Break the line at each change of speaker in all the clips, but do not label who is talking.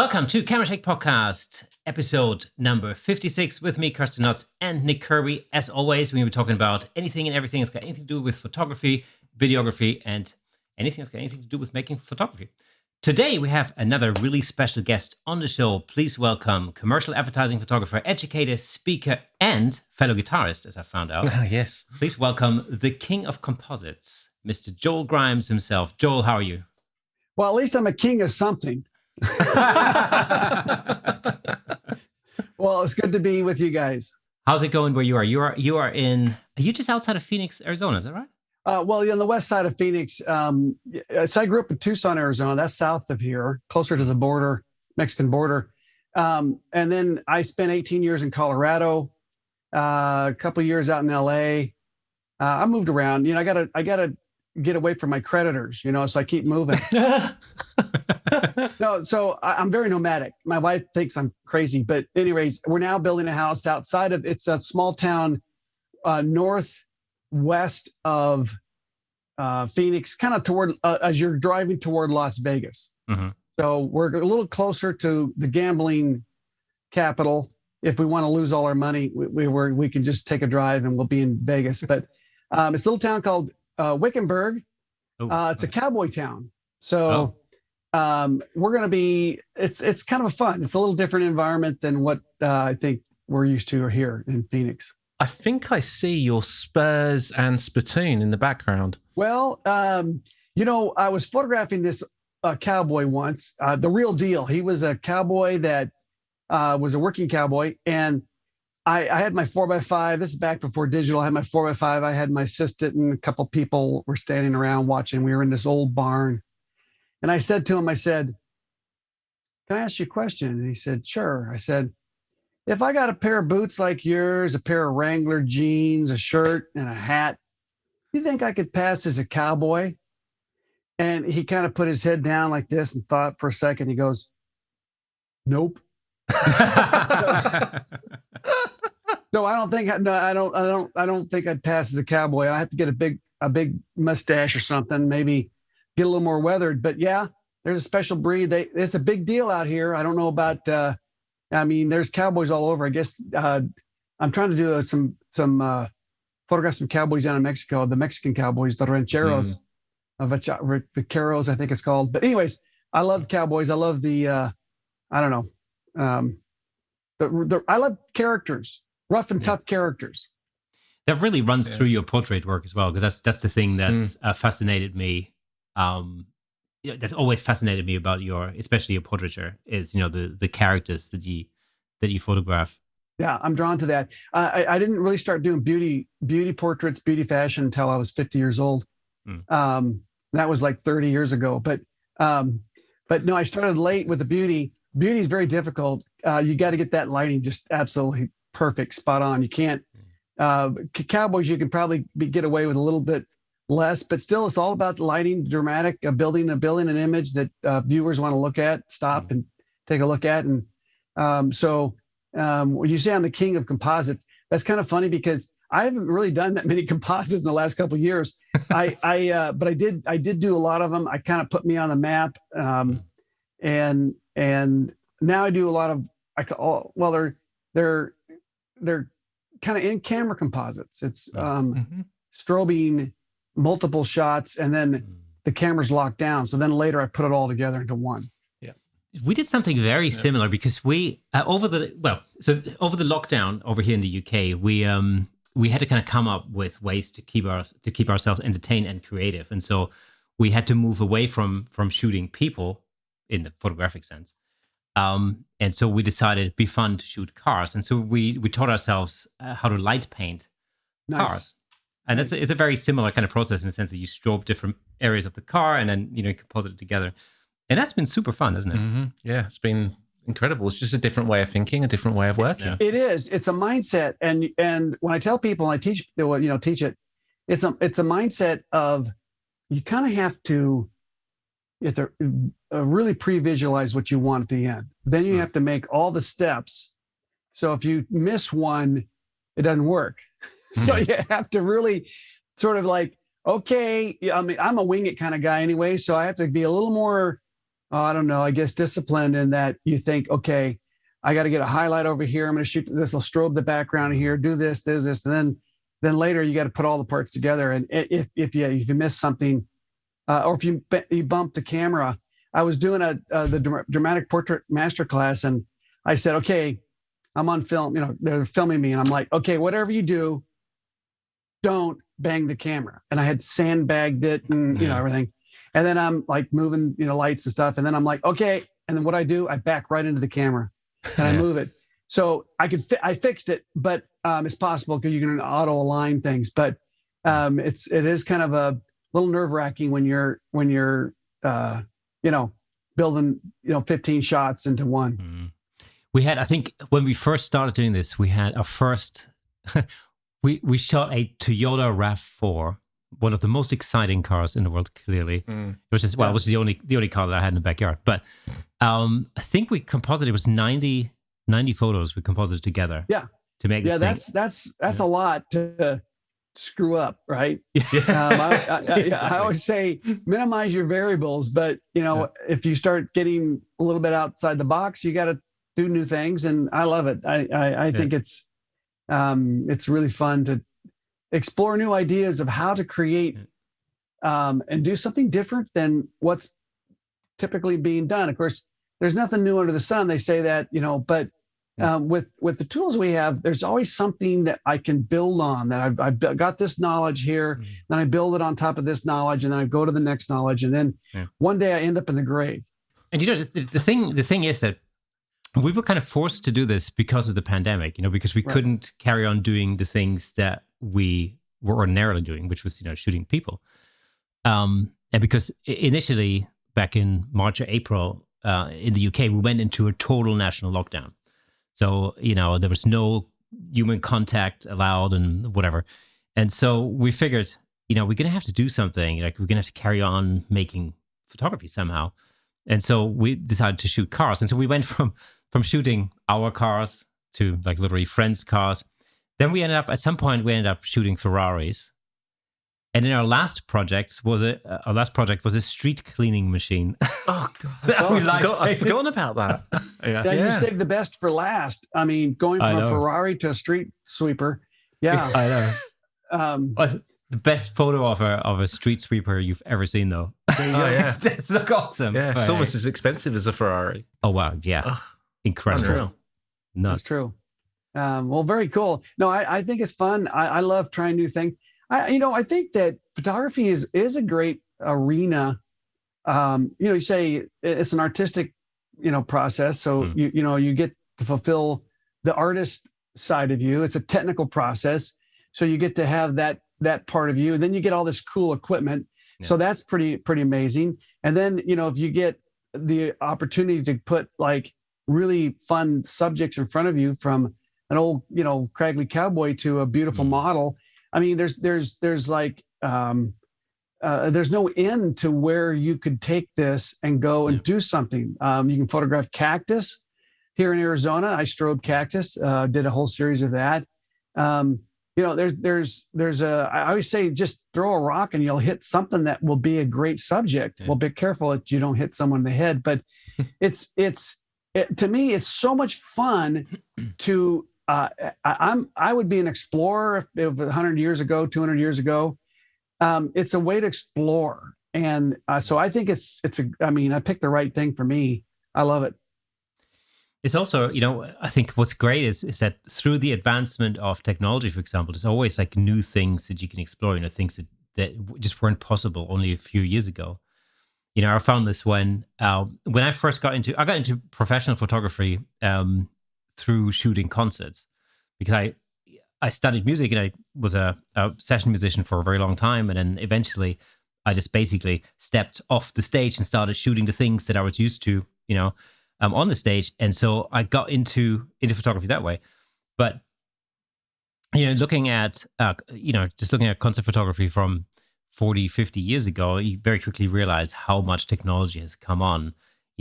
Welcome to Camera Shake Podcast, episode number 56 with me, Kersten and Nick Kirby. As always, we're talking about anything and everything that's got anything to do with photography, videography, and anything that's got anything to do with making photography. Today, we have another really special guest on the show. Please welcome commercial advertising photographer, educator, speaker, and fellow guitarist, as I found out.
Yes.
Please welcome the king of composites, Mr. Joel Grimes himself. Joel, how are you?
Well, at least I'm a king of something. Well, it's good to be with you guys.
How's it going where you are? Are you just outside of Phoenix, Arizona, is that right?
Well, on the west side of Phoenix. So I grew up in Tucson, Arizona. That's south of here, closer to the border, Mexican border. And then I spent 18 years in Colorado, a couple of years out in LA. I moved around. I gotta get away from my creditors, so I keep moving. No, so I'm very nomadic. My wife thinks I'm crazy, but anyways, we're now building a house outside of, it's a small town northwest of Phoenix, kind of toward, as you're driving toward Las Vegas. Mm-hmm. So we're a little closer to the gambling capital. If we want to lose all our money, we can just take a drive and we'll be in Vegas. But it's a little town called Wickenburg. It's a cowboy town. So we're going to be, it's kind of fun. It's a little different environment than what I think we're used to here in Phoenix.
I think I see your Spurs and spittoon in the background.
Well, I was photographing this cowboy once, the real deal. He was a cowboy that was a working cowboy. And I had my 4x5. This is back before digital. I had my 4x5. I had my assistant and a couple people were standing around watching. We were in this old barn. And I said to him, can I ask you a question? And he said, sure. I said, if I got a pair of boots like yours, a pair of Wrangler jeans, a shirt, and a hat, you think I could pass as a cowboy? And he kind of put his head down like this and thought for a second. He goes, nope. So I don't think I'd pass as a cowboy. I have to get a big mustache or something, maybe get a little more weathered. But yeah, there's a special breed. It's a big deal out here. I don't know about. There's cowboys all over. I guess I'm trying to do some photographs of cowboys down in Mexico. The Mexican cowboys, the rancheros, vaqueros, I think it's called. But anyways, I love cowboys. I love the. I don't know. I love characters. Rough and tough characters.
That really runs through your portrait work as well, because that's the thing that's fascinated me. That's always fascinated me about especially your portraiture is the characters that you photograph.
Yeah, I'm drawn to that. I didn't really start doing beauty portraits, beauty fashion until I was 50 years old. That was like 30 years ago. But no, I started late with the beauty. Beauty is very difficult. You got to get that lighting just absolutely perfect, spot on. You can't, cowboys, you can probably get away with a little bit less, but still it's all about the lighting, dramatic, building an image that viewers want to look at, stop and take a look at. And when you say I'm the king of composites, that's kind of funny because I haven't really done that many composites in the last couple of years. But I did do a lot of them. I kind of put me on the map. And now I do a lot of, they're kind of in-camera composites. It's strobing multiple shots, and then the camera's locked down. So then later I put it all together into one.
Yeah, we did something very similar because we over the lockdown over here in the UK, we had to kind of come up with ways to keep ourselves entertained and creative, and so we had to move away from shooting people in the photographic sense. And so we decided it'd be fun to shoot cars. And so we taught ourselves how to light paint cars. And it's a very similar kind of process in the sense that you strobe different areas of the car and then, composite it together. And that's been super fun, isn't it?
Mm-hmm. Yeah, it's been incredible. It's just a different way of thinking, a different way of working. Yeah.
It is. It's a mindset. And when I tell people, I teach it, it's a mindset of you kind of have to really pre-visualize what you want at the end. Then you have to make all the steps. So if you miss one, it doesn't work. So you have to really sort of like, okay, I'm a wing it kind of guy anyway. So I have to be a little more I don't know, I guess disciplined in that you think, okay, I got to get a highlight over here. I'm going to shoot this. I'll strobe the background here, do this, and then later you got to put all the parts together. And if you miss something, or if you bump the camera, I was doing the dramatic portrait masterclass, and I said, okay, I'm on film. You know, they're filming me, and I'm like, okay, whatever you do, don't bang the camera. And I had sandbagged it and everything. And then I'm like moving lights and stuff, and then I'm like, okay. And then what I do, I back right into the camera. And I move it. So I fixed it, but it's possible because you can auto align things. But it is kind of a little nerve wracking when you're building 15 shots into one.
Mm. We had, I think, when we first started doing this, we had our first. we shot a Toyota RAV4, one of the most exciting cars in the world. Clearly, it was just it was the only car that I had in the backyard. But I think we composited, it was 90 photos we composited together. Yeah. To make this thing.
That's a lot to screw up, right? I always say minimize your variables, but if you start getting a little bit outside the box, you got to do new things, and I love it. I think it's really fun to explore new ideas of how to create and do something different than what's typically being done. Of course, there's nothing new under the sun. They say that, but with the tools we have, there's always something that I can build on, that I've got this knowledge here, then I build it on top of this knowledge, and then I go to the next knowledge, and then one day I end up in the grave.
And the thing is that we were kind of forced to do this because of the pandemic, because we couldn't carry on doing the things that we were ordinarily doing, which was, shooting people. And because initially, back in March or April, in the UK, we went into a total national lockdown. So, there was no human contact allowed and whatever. And so we figured, we're going to have to do something. Like, we're going to have to carry on making photography somehow. And so we decided to shoot cars. And so we went from shooting our cars to like literally friends' cars. Then at some point, we ended up shooting Ferraris. And then our last project was a street cleaning machine.
Oh God! I've forgotten about that.
You saved the best for last. I mean, going from a Ferrari to a street sweeper. Yeah,
I know. The best photo of a street sweeper you've ever seen, though. It's look awesome.
Yeah, it's almost as expensive as a Ferrari.
Oh wow! Yeah, incredible.
Unreal.
Nuts.
That's true. Well, very cool. No, I think it's fun. I love trying new things. I think that photography is a great arena. You say it's an artistic, process. So you get to fulfill the artist side of you. It's a technical process. So you get to have that part of you. And then you get all this cool equipment. Yeah. So that's pretty amazing. And then, if you get the opportunity to put like really fun subjects in front of you, from an old, craggly cowboy to a beautiful model. I mean, there's like, there's no end to where you could take this and go and do something. You can photograph cactus here in Arizona. I strobed cactus, did a whole series of that. There's I always say, just throw a rock and you'll hit something that will be a great subject. Yeah. Well, be careful that you don't hit someone in the head, but to me, it's so much fun to, I would be an explorer if 100 years ago, 200 years ago. It's a way to explore. And so I think I picked the right thing for me. I love it.
It's also, I think what's great is that through the advancement of technology, for example, there's always like new things that you can explore, things that just weren't possible only a few years ago. I found this when I first got into professional photography through shooting concerts, because I studied music and I was a session musician for a very long time. And then eventually I just basically stepped off the stage and started shooting the things that I was used to, on the stage. And so I got into photography that way. But, looking at concert photography from 40, 50 years ago, you very quickly realize how much technology has come on,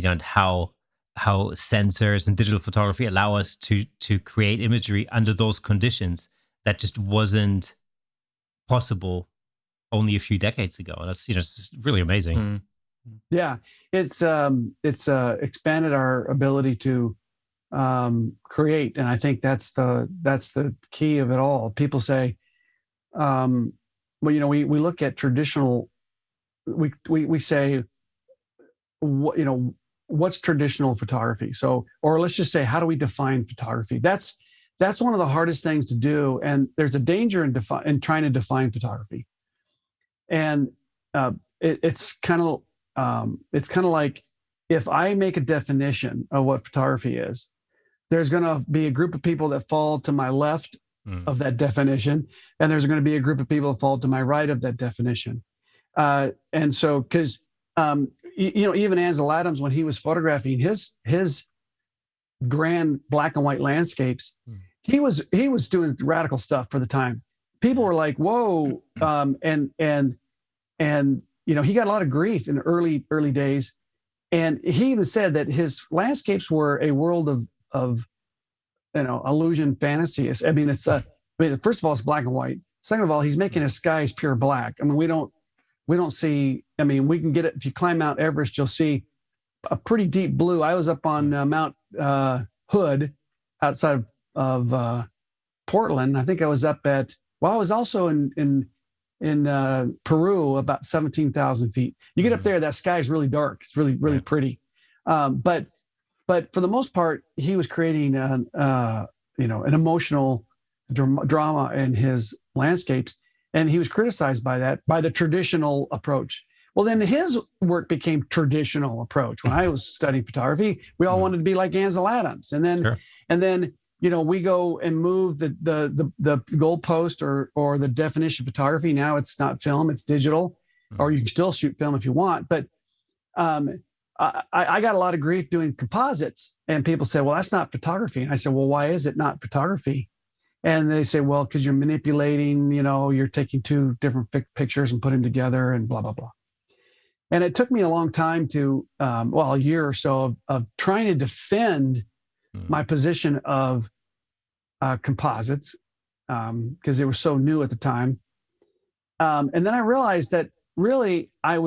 and how sensors and digital photography allow us to create imagery under those conditions that just wasn't possible only a few decades ago. That's, it's really amazing.
Yeah, it's expanded our ability to create, and I think that's the key of it all. People say, well, we look at traditional. We say, what's traditional photography? So, or let's just say, how do we define photography? That's one of the hardest things to do, and there's a danger in trying to define photography. And it's kind of like, if I make a definition of what photography is, there's going to be a group of people that fall to my left of that definition, and there's going to be a group of people that fall to my right of that definition. And so, because even Ansel Adams, when he was photographing his grand black and white landscapes, he was doing radical stuff for the time. People were like, "Whoa!" And he got a lot of grief in the early days, and he even said that his landscapes were a world of illusion fantasy. I mean, first of all, it's black and white. Second of all, he's making his skies pure black. I mean, we don't see. I mean, we can get it if you climb Mount Everest, you'll see a pretty deep blue. I was up on Mount Hood outside of Portland. I think I was up at. Well, I was also in Peru, about 17,000 feet. You get up there, that sky is really dark. It's really, really pretty. But for the most part, he was creating an emotional drama in his landscapes, and he was criticized by the traditional approach. Well, then his work became traditional approach. When I was studying photography, we all wanted to be like Ansel Adams, and then we go and move the goalpost or the definition of photography. Now it's not film, it's digital, or you can still shoot film if you want. But I got a lot of grief doing composites, and people say, well, that's not photography. And I said, well, why is it not photography? And they say, well, because you're manipulating, you're taking two different pictures and putting them together and blah, blah, blah. And it took me a long time to, a year or so of trying to defend my position of composites, because they were so new at the time. And then I realized that really I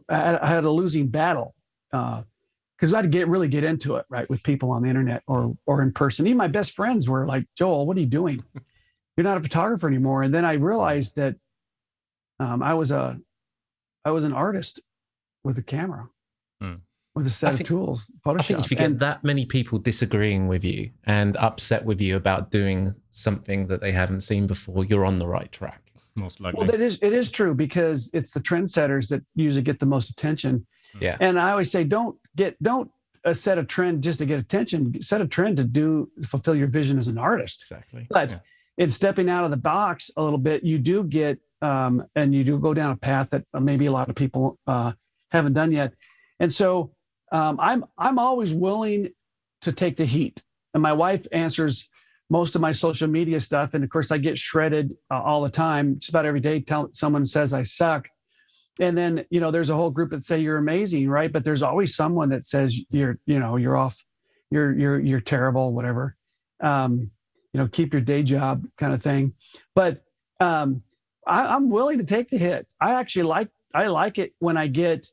had a losing battle, because I had to really get into it, right, with people on the internet or in person. Even my best friends were like, Joel, what are you doing? You're not a photographer anymore. And then I realized that I was an artist with a camera. With a set of tools, Photoshop.
I think if you get that many people disagreeing with you and upset with you about doing something that they haven't seen before, you're on the right track.
Most likely.
Well, it is true, because it's the trendsetters that usually get the most attention.
Yeah.
And I always say, don't set a trend just to get attention. Set a trend to fulfill your vision as an artist.
Exactly.
But in stepping out of the box a little bit, you do get and you do go down a path that maybe a lot of people haven't done yet. And so I'm always willing to take the heat, and my wife answers most of my social media stuff. And of course I get shredded all the time, just about every day. Someone says I suck. And then, there's a whole group that say you're amazing. Right. But there's always someone that says you're off, you're terrible, whatever. Keep your day job kind of thing. But I'm willing to take the hit. I actually like it when I get,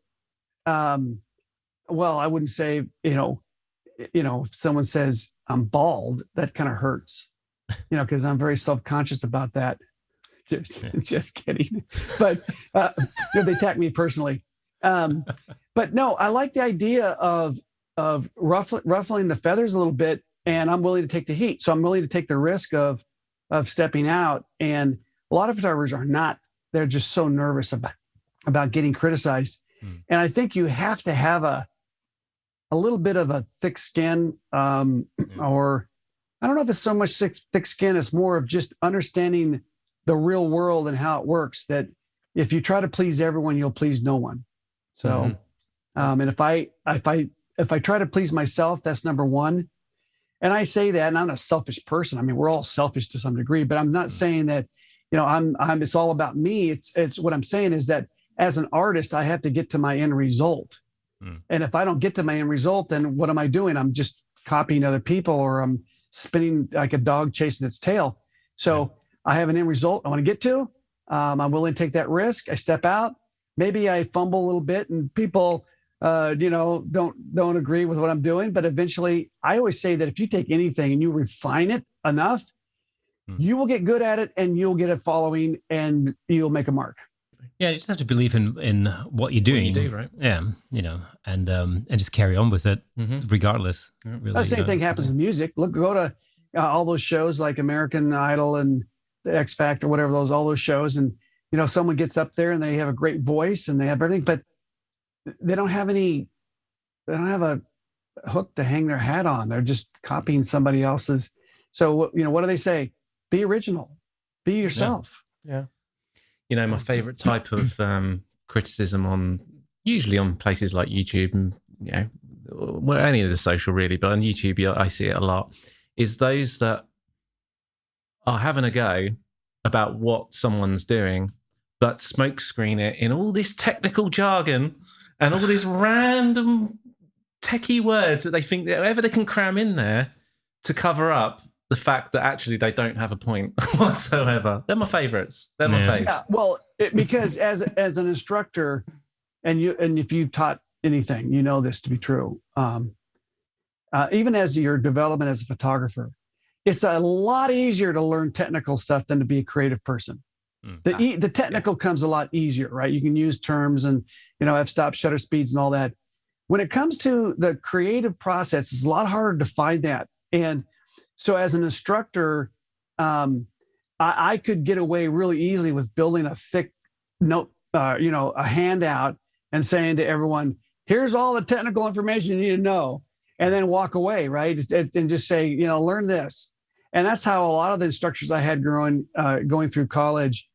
well, I wouldn't say, if someone says I'm bald, that kind of hurts, because I'm very self-conscious about that. Just kidding. But they attack me personally. But no, I like the idea of ruffling the feathers a little bit, and I'm willing to take the heat. So I'm willing to take the risk of stepping out. And a lot of photographers are not. They're just so nervous about getting criticized. And I think you have to have a little bit of a thick skin, or I don't know if it's so much thick skin. It's more of just understanding the real world and how it works, that if you try to please everyone, you'll please no one. So, and if I try to please myself, that's number one. And I say that, and I'm a selfish person. I mean, we're all selfish to some degree, but I'm not saying that, it's all about me. It's what I'm saying is that as an artist, I have to get to my end result. And if I don't get to my end result, then what am I doing? I'm just copying other people, or I'm spinning like a dog chasing its tail. So I have an end result I want to get to. I'm willing to take that risk. I step out. maybe I fumble a little bit and people, don't agree with what I'm doing. But eventually, I always say that if you take anything and you refine it enough, you will get good at it and you'll get a following and you'll make a mark.
Yeah, you just have to believe in what you're doing.
What you do, right?
Yeah, and just carry on with it regardless. Really,
The same thing happens with music. Look, go to all those shows like American Idol and the X Factor, whatever all those shows, and someone gets up there and they have a great voice and they have everything, but they don't have a hook to hang their hat on. They're just copying somebody else's. So what do they say? Be original. Be yourself.
Yeah. My favorite type of criticism usually on places like YouTube and, well, any of the social really, but on YouTube, I see it a lot, is those that are having a go about what someone's doing, but smokescreen it in all this technical jargon and all these random techie words that they think that whatever they can cram in there to cover up the fact that actually they don't have a point whatsoever. They're my favorites. They're my faves.
Yeah, well, because as an instructor, and if you've taught anything, you know this to be true. Even as your development as a photographer, it's a lot easier to learn technical stuff than to be a creative person. The technical comes a lot easier, right? You can use terms and f-stop, shutter speeds, and all that. When it comes to the creative process, it's a lot harder to find that. And so as an instructor, I could get away really easily with building a thick note, a handout and saying to everyone, here's all the technical information you need to know, and then walk away, right? And just say, learn this. And that's how a lot of the instructors I had going through college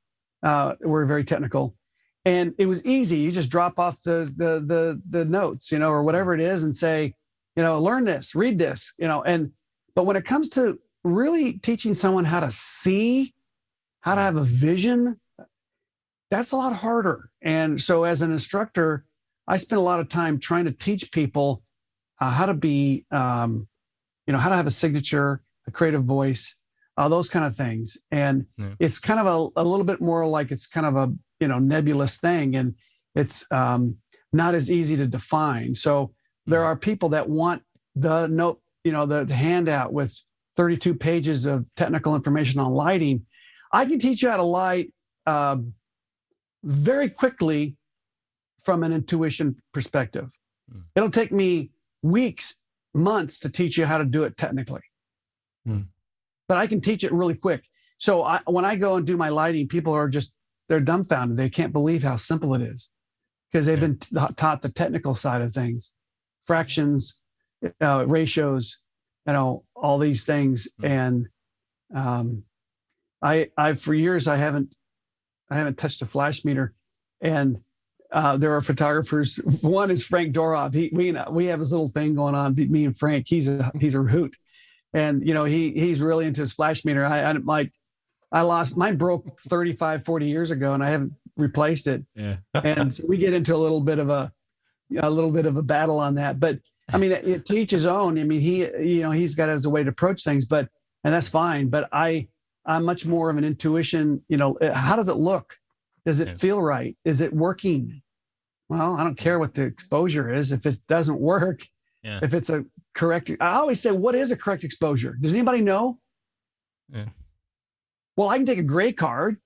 were very technical. And it was easy. You just drop off the notes, or whatever it is and say, learn this, read this, but when it comes to really teaching someone how to see, how to have a vision, that's a lot harder. And so as an instructor, I spend a lot of time trying to teach people how to be, how to have a signature, a creative voice, those kind of things. And it's kind of a little bit more like it's kind of a, nebulous thing. And it's not as easy to define. So there are people that want the note, the handout with 32 pages of technical information on lighting. I can teach you how to light very quickly from an intuition perspective. It'll take me weeks, months to teach you how to do it technically. But I can teach it really quick. So when I go and do my lighting, people are they're dumbfounded. They can't believe how simple it is because they've been taught the technical side of things, fractions, ratios, all these things. And I for years I haven't touched a flash meter. And there are photographers. One is Frank Doroff. We have this little thing going on. Me and Frank. He's a hoot, and he's really into his flash meter. I lost mine, broke 35, 40 years ago, and I haven't replaced it. Yeah, and so we get into a little bit of a battle on that. But I mean, to each his own. I mean, he's got as a way to approach things, and that's fine. But I'm much more of an intuition. How does it look? Does it feel right? Is it working? Well, I don't care what the exposure is. If it doesn't work, if it's a correct, I always say, what is a correct exposure? Does anybody know? Yeah. Well, I can take a gray card,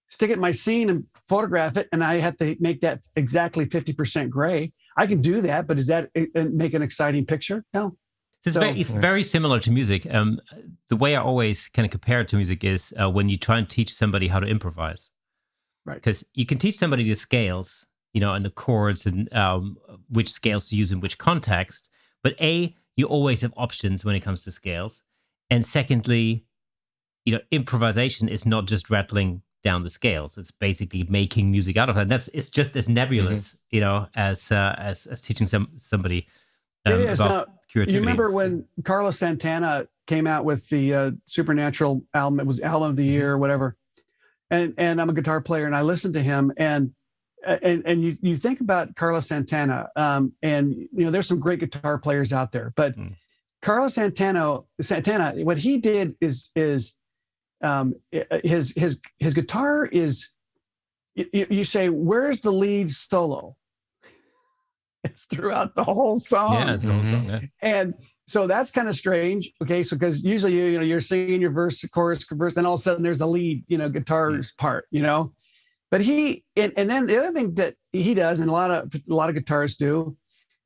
stick it in my scene and photograph it, and I have to make that exactly 50% gray. I can do that, but does that make an exciting picture? No.
It's very similar to music. The way I always kind of compare it to music is when you try and teach somebody how to improvise. Right. Because you can teach somebody the scales, and the chords and which scales to use in which context. But A, you always have options when it comes to scales. And secondly, improvisation is not just rattling down the scales. It's basically making music out of it. And it's just as nebulous, as teaching somebody about creativity.
You remember when Carlos Santana came out with the Supernatural album? It was album of the year or whatever. And I'm a guitar player, and I listened to him, and you think about Carlos Santana, and there's some great guitar players out there, but Carlos Santana, what he did is his guitar is you say, where's the lead solo? It's throughout the whole song.
Yeah, it's the whole song. Yeah.
And so that's kind of strange. Okay, so because usually you're singing your verse, chorus, verse, and all of a sudden there's a lead, guitar part, But and then the other thing that he does, and a lot of guitarists do,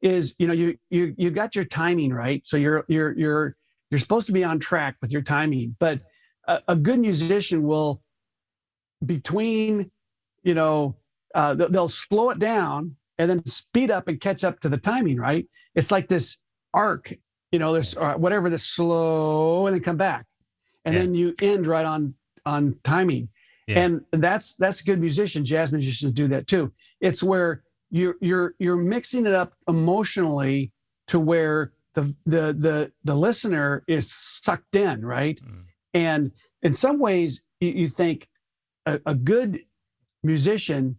is you got your timing right. So you're supposed to be on track with your timing. But a good musician will, between they'll slow it down and then speed up and catch up to the timing, right? It's like this arc, this whatever, this slow, and then come back, and then you end right on timing. Yeah. And that's a good musician. Jazz musicians do that too. It's where you're mixing it up emotionally to where the listener is sucked in, right? And in some ways, you think a good musician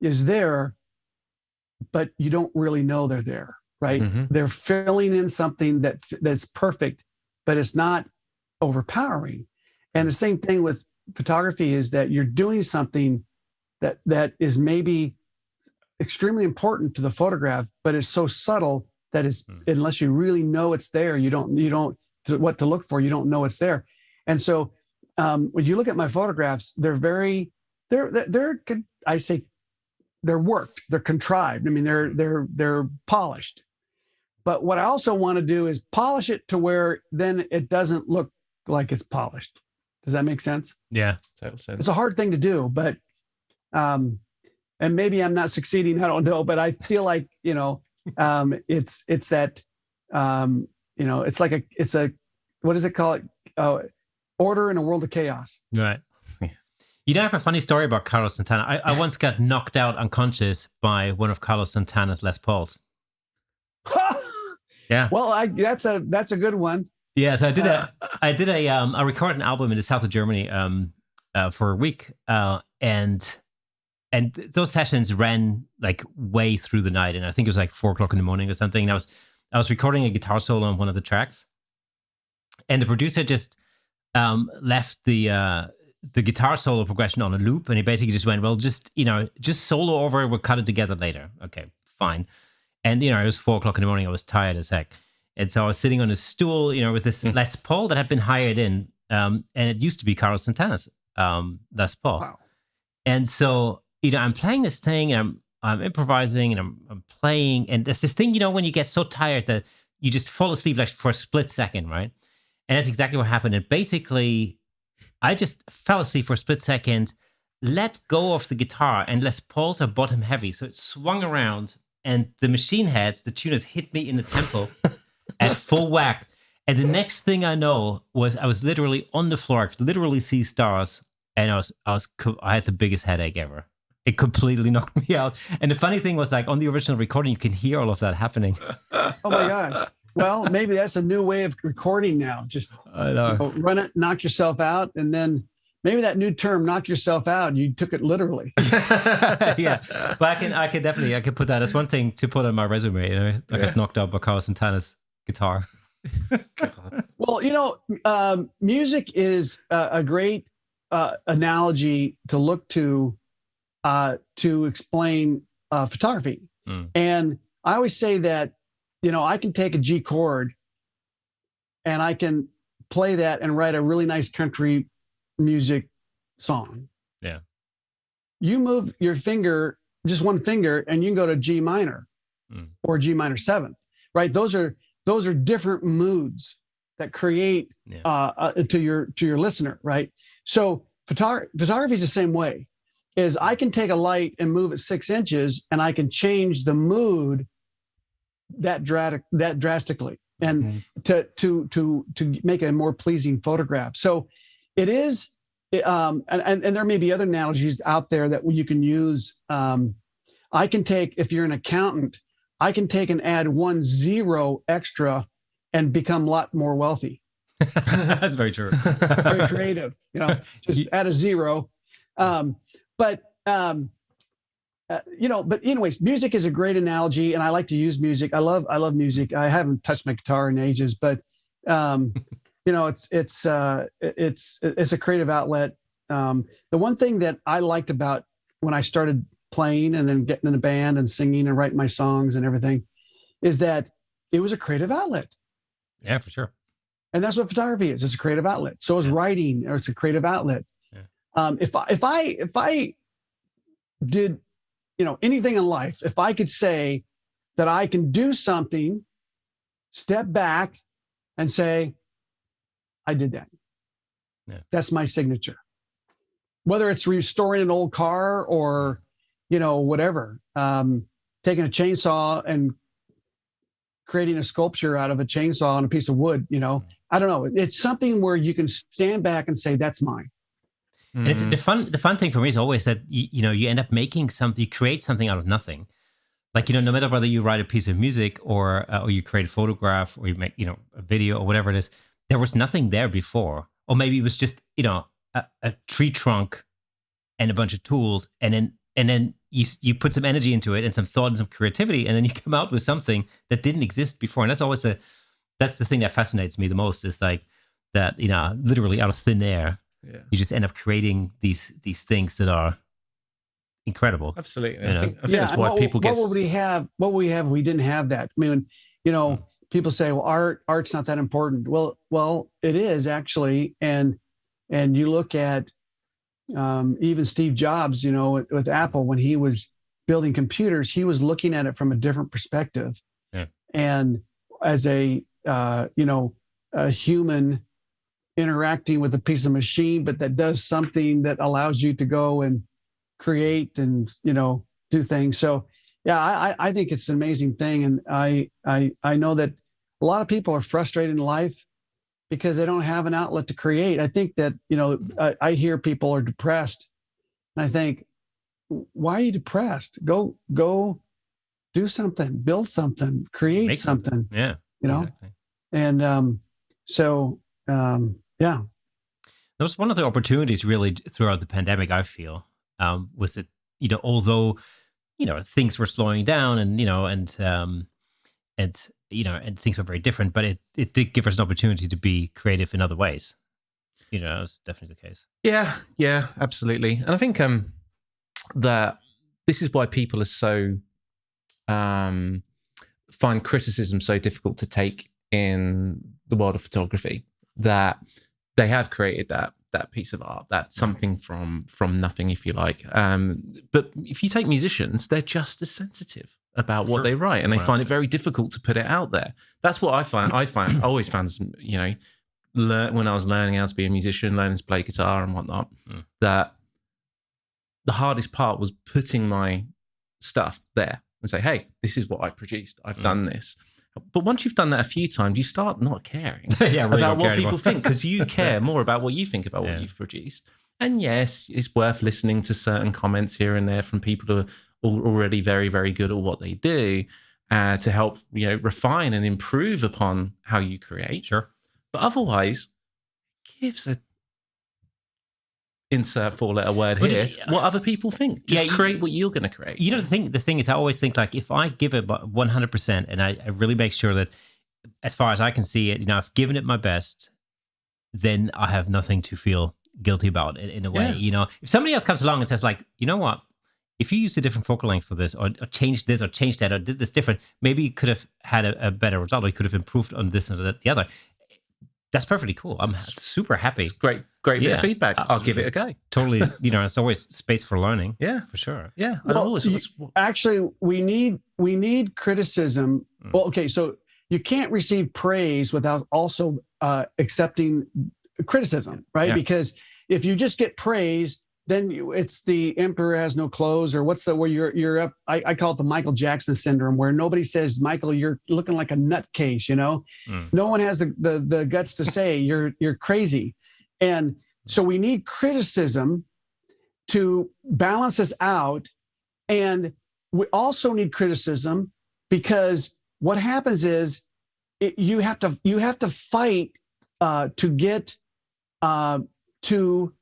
is there, but you don't really know they're there, right? They're filling in something that's perfect, but it's not overpowering. And the same thing with photography is that you're doing something that is maybe extremely important to the photograph, but it's so subtle that it's unless you really know it's there, you don't what to look for, you don't know it's there. And so when you look at my photographs, they're I say they're worked, they're contrived. I mean, they're polished. But what I also want to do is polish it to where then it doesn't look like it's polished. Does that make sense?
Yeah,
total sense.
It's a hard thing to do, but and maybe I'm not succeeding. I don't know, but I feel like it's that it's a what does it call it? Order in a world of chaos.
Right. You know, I have a funny story about Carlos Santana. I once got knocked out unconscious by one of Carlos Santana's Les Pauls. Yeah.
Well, that's a good one.
Yeah, so I recorded an album in the south of Germany for a week, and those sessions ran like way through the night, and I think it was like 4 o'clock in the morning or something. And I was recording a guitar solo on one of the tracks, and the producer just left the guitar solo progression on a loop, and he basically just went, well, just solo over, we'll cut it together later. Okay, fine. And it was 4 o'clock in the morning. I was tired as heck. And so I was sitting on a stool, with this Les Paul that had been hired in, and it used to be Carlos Santana's Les Paul.
Wow.
And so, I'm playing this thing, and I'm improvising, and I'm playing, and there's this thing, when you get so tired that you just fall asleep like for a split second, right? And that's exactly what happened. And basically, I just fell asleep for a split second, let go of the guitar, and Les Pauls are bottom heavy, so it swung around, and the machine heads, the tuners, hit me in the temple at full whack. And the next thing I know was I was literally on the floor, I could literally see stars, and I had the biggest headache ever. It completely knocked me out. And the funny thing was, like, on the original recording, you can hear all of that happening.
Oh my gosh. Well, maybe that's a new way of recording now. Just run it, knock yourself out, and then maybe that new term, knock yourself out, you took it literally.
Yeah. But I could put that as one thing to put on my resume. I got knocked out by Carlos Santana's guitar.
Well, music is a great analogy to look to explain photography. And I always say that, I can take a G chord and I can play that and write a really nice country music song.
Yeah.
You move your finger, just one finger, and you can go to G minor or G minor 7th, right? Those are different moods that create to your listener, right? So photography is the same way. Is I can take a light and move it 6 inches, and I can change the mood that drastically, and to make a more pleasing photograph. So it is, and there may be other analogies out there that you can use. I can take, if you're an accountant, I can take and add 1 0 extra and become a lot more wealthy.
That's very true.
Very creative, just add a 0. But anyways, music is a great analogy, and I like to use music. I love music. I haven't touched my guitar in ages, but it's a creative outlet. The one thing that I liked about when I started playing and then getting in a band and singing and writing my songs and everything, is that it was a creative outlet.
Yeah, for sure.
And that's what photography is. It's a creative outlet. So is writing, or it's a creative outlet. Yeah. If I did, anything in life, if I could say that I can do something, step back and say, I did that. Yeah. That's my signature. Whether it's restoring an old car or, whatever, taking a chainsaw and creating a sculpture out of a chainsaw on a piece of wood, I don't know. It's something where you can stand back and say, that's mine.
And it's the fun thing for me is always that, you end up making something, you create something out of nothing. Like, no matter whether you write a piece of music or you create a photograph or you make, a video or whatever it is, there was nothing there before. Or maybe it was just, a tree trunk and a bunch of tools. And then you put some energy into it and some thought and some creativity. And then you come out with something that didn't exist before. And that's always that's the thing that fascinates me the most, is like that, literally out of thin air, you just end up creating these things that are incredible.
Absolutely. I think that's why people get...
What would we have? We didn't have that. I mean, people say, well, art's not that important. Well, it is actually. And you look at even Steve Jobs, with Apple, when he was building computers, he was looking at it from a different perspective. Yeah. And as a human interacting with a piece of machine, but that does something that allows you to go and create and, do things. So, yeah, I think it's an amazing thing. And I know that a lot of people are frustrated in life because they don't have an outlet to create. I think that, I hear people are depressed, and I think, why are you depressed? Go do something, build something, create
Make
something.
Yeah.
Exactly. And yeah.
That was one of the opportunities really throughout the pandemic, I feel, was that, although, things were slowing down and things were very different, but it did give us an opportunity to be creative in other ways. It's definitely the case.
Yeah, absolutely. And I think that this is why people are so find criticism so difficult to take in the world of photography, that they have created that piece of art, that's something from nothing, if you like. But if you take musicians, they're just as sensitive about what they write, and they find it very difficult to put it out there. That's what I find. I always found, when I was learning how to be a musician, learning to play guitar and whatnot, that the hardest part was putting my stuff there and say, hey, this is what I produced. I've done this. But once you've done that a few times, you start not caring about what people think, because you care more about what you think about what you've produced. And yes, it's worth listening to certain comments here and there from people who are already very, very good at what they do, to help refine and improve upon how you create.
Sure.
But otherwise, it gives a insert four-letter word here. What other people think. Just create what you're going to create.
The thing is, I always think, like, if I give it 100%, and I really make sure that, as far as I can see it, I've given it my best, then I have nothing to feel guilty about in a way. If somebody else comes along and says, like, you know what, if you used a different focal length for this, or changed this, or changed that, or did this different, maybe you could have had a better result, or you could have improved on this and the other. That's perfectly cool. I'm super happy.
It's great bit of feedback. Absolutely. I'll give it a go.
Totally. It's always space for learning.
Yeah,
for sure.
Yeah.
Actually, we need criticism. Well, okay, so you can't receive praise without also accepting criticism, right? Yeah. Because if you just get praise, then it's the emperor has no clothes, or where you're up. I call it the Michael Jackson syndrome, where nobody says, Michael, you're looking like a nutcase. No one has the guts to say you're crazy. And so we need criticism to balance us out. And we also need criticism because what happens is you have to fight to get to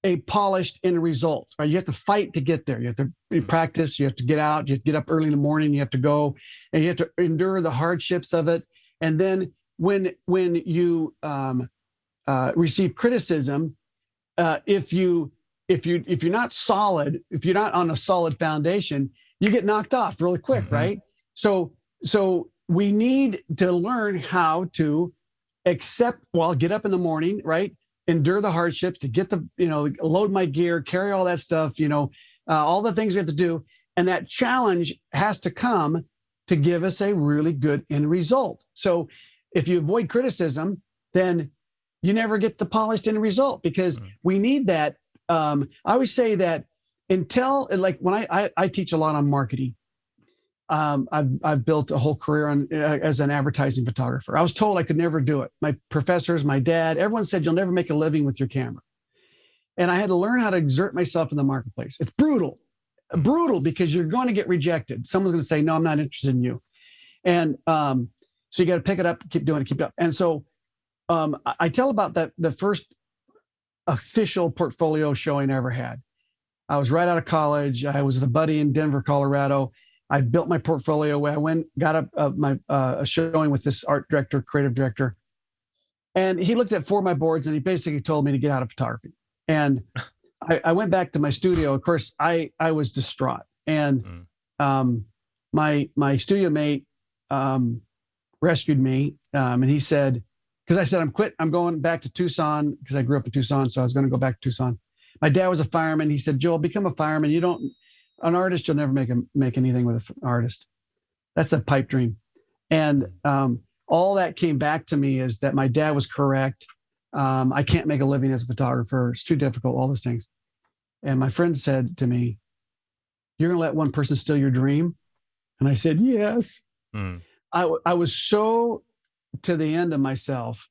a polished end result, right? You have to fight to get there. You have to practice. You have to get out. You have to get up early in the morning. You have to go, and you have to endure the hardships of it. And then when you receive criticism, if you if you're not solid, if you're not on a solid foundation, you get knocked off really quick, right? So we need to learn how to get up in the morning, right? Endure the hardships to get load my gear, carry all that stuff, all the things we have to do. And that challenge has to come to give us a really good end result. So if you avoid criticism, then you never get the polished end result, because we need that. I always say that when I teach a lot on marketing. I've built a whole career as an advertising photographer. I was told I could never do it. My professors, my dad, everyone said, you'll never make a living with your camera. And I had to learn how to exert myself in the marketplace. It's brutal because you're going to get rejected. Someone's going to say, no, I'm not interested in you. And so you got to pick it up, keep doing it, keep it up. And so I tell about the first official portfolio showing I ever had. I was right out of college. I was with a buddy in Denver, Colorado. I built my portfolio. I went, got a showing with this art director, creative director. And he looked at 4 of my boards and he basically told me to get out of photography. And I went back to my studio. Of course, I was distraught. And my studio mate rescued me. And he said, because I said, I'm going back to Tucson, because I grew up in Tucson. So I was going to go back to Tucson. My dad was a fireman. He said, Joel, become a fireman. An artist, you'll never make anything with an artist. That's a pipe dream. And all that came back to me is that my dad was correct. I can't make a living as a photographer. It's too difficult, all those things. And my friend said to me, you're going to let one person steal your dream? And I said, yes. I was so to the end of myself.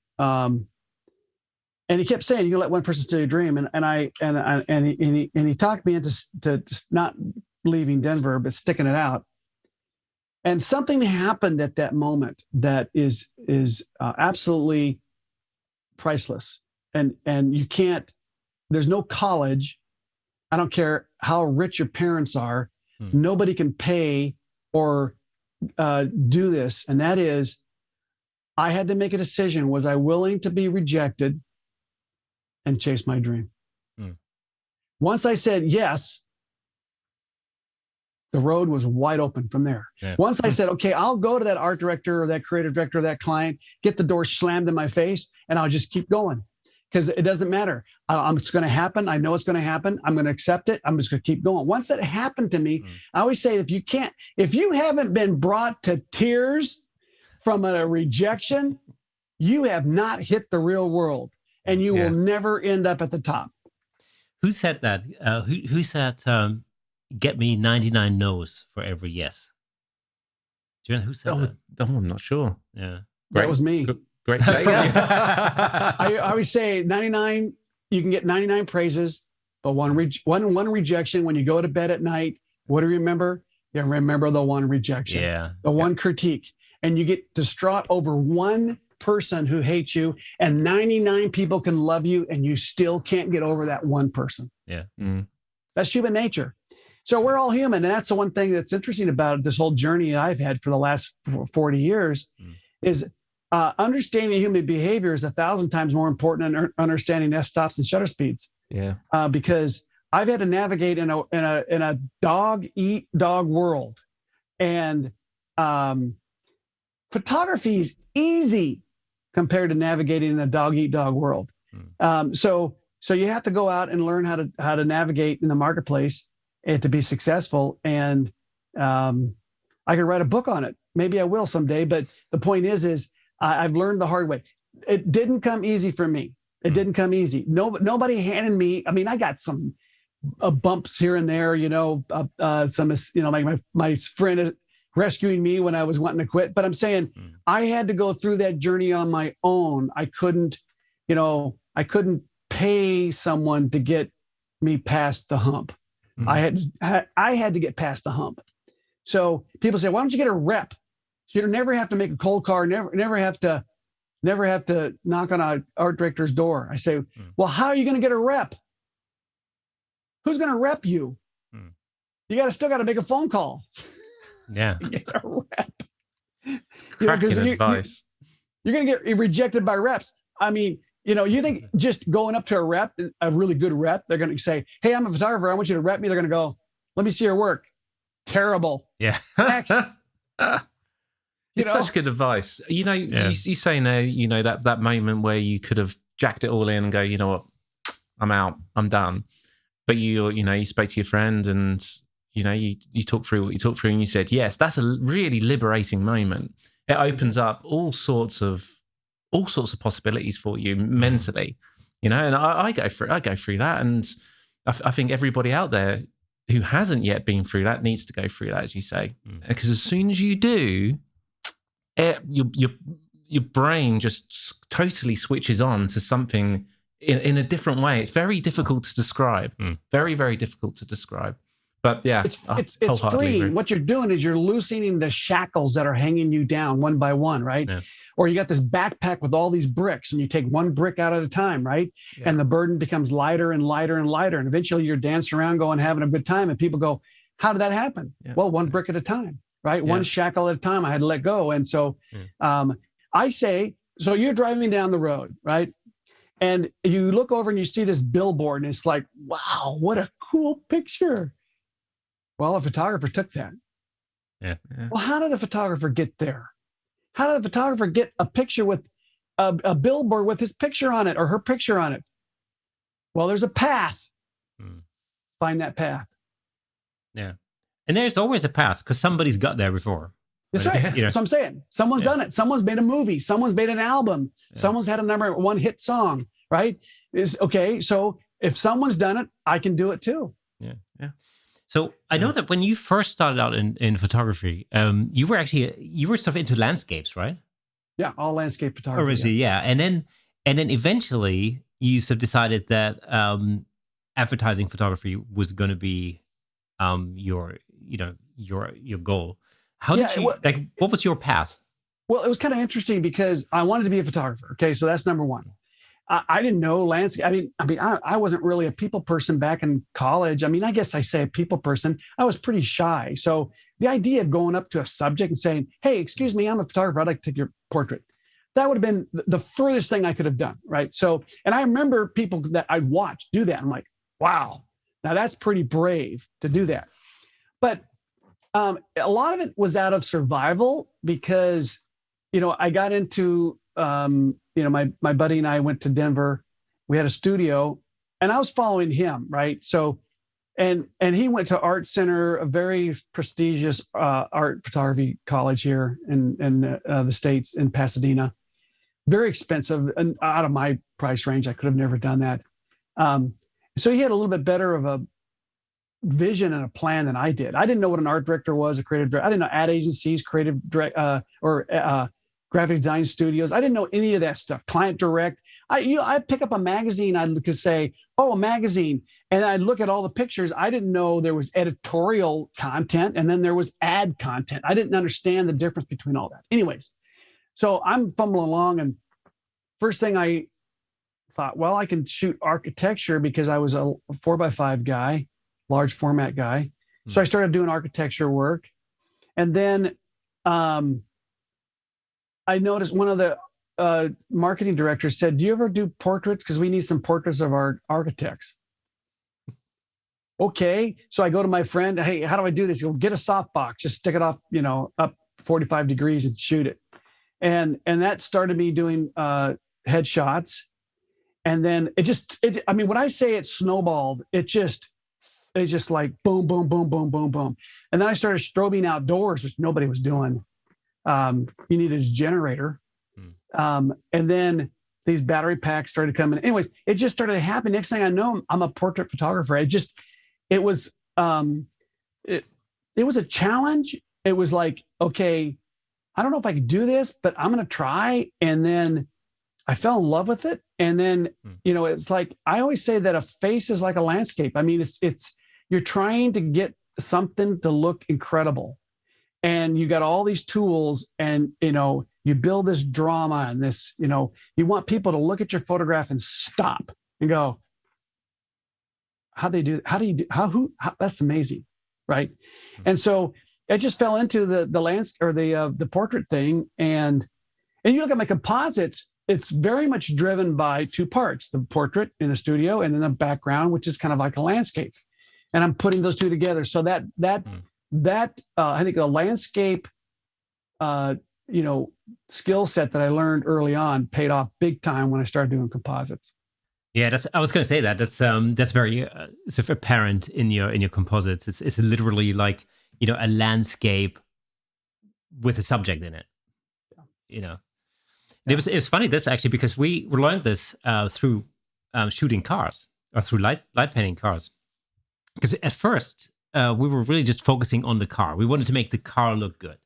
And he kept saying, "You let one person steal your dream," and he talked me into just not leaving Denver, but sticking it out. And something happened at that moment that is absolutely priceless. And you can't. There's no college. I don't care how rich your parents are. Nobody can pay or do this. And that is, I had to make a decision. Was I willing to be rejected and chase my dream? Once I said yes, the road was wide open from there. Yeah. Once I said, okay, I'll go to that art director or that creative director or that client, get the door slammed in my face, and I'll just keep going. Because it doesn't matter. It's going to happen. I know it's going to happen. I'm going to accept it. I'm just going to keep going. Once that happened to me, I always say, if you haven't been brought to tears from a rejection, you have not hit the real world, and you will never end up at the top.
Who said that? Who said, get me 99 no's for every yes? Do you know who said that?
I'm not sure.
Yeah.
That was me.
Great.
I always say 99, you can get 99 praises, but one rejection. When you go to bed at night, what do you remember? You remember the one rejection, the one critique. And you get distraught over one person who hates you, and 99 people can love you, and you still can't get over that one person.
Yeah.
That's human nature. So we're all human. And that's the one thing that's interesting about this whole journey I've had for the last 40 years is understanding human behavior is 1,000 times more important than understanding f-stops and shutter speeds.
Yeah.
Because I've had to navigate in a dog eat dog world, and photography is easy compared to navigating in a dog eat dog world. So you have to go out and learn how to navigate in the marketplace and to be successful. And I could write a book on it. Maybe I will someday. But the point is I've learned the hard way. It didn't come easy for me. It didn't come easy. Nobody handed me. I mean, I got some bumps here and there. Like my friend rescuing me when I was wanting to quit. But I'm saying I had to go through that journey on my own. I couldn't pay someone to get me past the hump. I had to get past the hump. So people say, why don't you get a rep? So you never have to make a cold call, never have to knock on an art director's door. I say, well, how are you going to get a rep? Who's going to rep you? You still got to make a phone call.
Yeah.
Get a rep.
Cracking advice.
You're going to get rejected by reps. I mean, You think just going up to a rep, a really good rep, they're going to say, "Hey, I'm a photographer. I want you to rep me." They're going to go, "Let me see your work." Terrible.
Yeah.
Next.
It's such good advice. You say now, that moment where you could have jacked it all in and go, you know what, I'm out, I'm done. But you spoke to your friend and, you talked through what you talked through and you said, yes, that's a really liberating moment. It opens up all sorts of possibilities for you mentally, and I go through that. And I think everybody out there who hasn't yet been through that needs to go through that, as you say, because as soon as you do, your brain just totally switches on to something in a different way. It's very difficult to describe. Very, very difficult to describe. But yeah,
it's freeing. What you're doing is you're loosening the shackles that are hanging you down one by one, right? Yeah. Or you got this backpack with all these bricks and you take one brick out at a time, right? Yeah. And the burden becomes lighter and lighter and lighter. And eventually you're dancing around going, having a good time. And people go, how did that happen? Yeah. Well, one brick at a time, right? Yeah. One shackle at a time I had to let go. And so I say, so you're driving down the road, right? And you look over and you see this billboard and it's like, wow, what a cool picture. Well, a photographer took that.
Yeah.
Well, how did the photographer get there? How did the photographer get a picture with a billboard with his picture on it or her picture on it? Well, there's a path. Find that path.
Yeah. And there's always a path because somebody's got there before.
That's right. That's what I'm saying. Someone's done it. Someone's made a movie. Someone's made an album. Yeah. Someone's had a #1 hit song, right? So if someone's done it, I can do it too.
Yeah. Yeah. So I know that when you first started out in photography, you were sort of into landscapes, right?
Yeah, all landscape photography.
Originally, yeah. And then eventually you sort of decided that advertising photography was going to be your goal. How did you what was your path?
Well, it was kind of interesting because I wanted to be a photographer. Okay, so that's number one. I didn't know landscape. I wasn't really a people person back in college. I guess I say a people person. I was pretty shy. So the idea of going up to a subject and saying, "Hey, excuse me, I'm a photographer. I'd like to take your portrait." That would have been the furthest thing I could have done, right? So, and I remember people that I'd watch do that. I'm like, wow, now that's pretty brave to do that. But a lot of it was out of survival because, I got into my buddy and I went to Denver. We had a studio and I was following him, right? So, and he went to Art Center, a very prestigious art photography college here in the States in Pasadena. Very expensive and out of my price range. I could have never done that. So he had a little bit better of a vision and a plan than I did. I didn't know what an art director was, a creative director. I didn't know ad agencies, graphic design studios. I didn't know any of that stuff. Client direct. I pick up a magazine. I could say, "Oh, a magazine," and I'd look at all the pictures. I didn't know there was editorial content and then there was ad content. I didn't understand the difference between all that. Anyways, so I'm fumbling along, and first thing I thought, well, I can shoot architecture because I was a 4x5 guy, large format guy. So I started doing architecture work, and then I noticed one of the marketing directors said, "Do you ever do portraits? Because we need some portraits of our architects." Okay. So I go to my friend, "Hey, how do I do this?" He'll get a softbox, just stick it off, up 45 degrees and shoot it. And that started me doing headshots. And then when I say it snowballed, it's just like boom, boom, boom, boom, boom, boom. And then I started strobing outdoors, which nobody was doing. You needed a generator. And then these battery packs started coming. Anyways, it just started to happen. Next thing I know, I'm a portrait photographer. It was a challenge. It was like, okay, I don't know if I could do this, but I'm going to try. And then I fell in love with it. And then, it's like, I always say that a face is like a landscape. You're trying to get something to look incredible. And you got all these tools and, you build this drama and this, you want people to look at your photograph and stop and go, that's amazing. Right. And so I just fell into the portrait thing. And you look at my composites, it's very much driven by two parts: the portrait in the studio, and then the background, which is kind of like a landscape. And I'm putting those two together. So that I think the landscape, skill set that I learned early on paid off big time when I started doing composites.
Yeah, I was going to say that. That's very sort of apparent in your composites. It's literally like, a landscape with a subject in it. Yeah. It was funny this actually, because we learned this through shooting cars, or through light painting cars. Because at first we were really just focusing on the car. We wanted to make the car look good,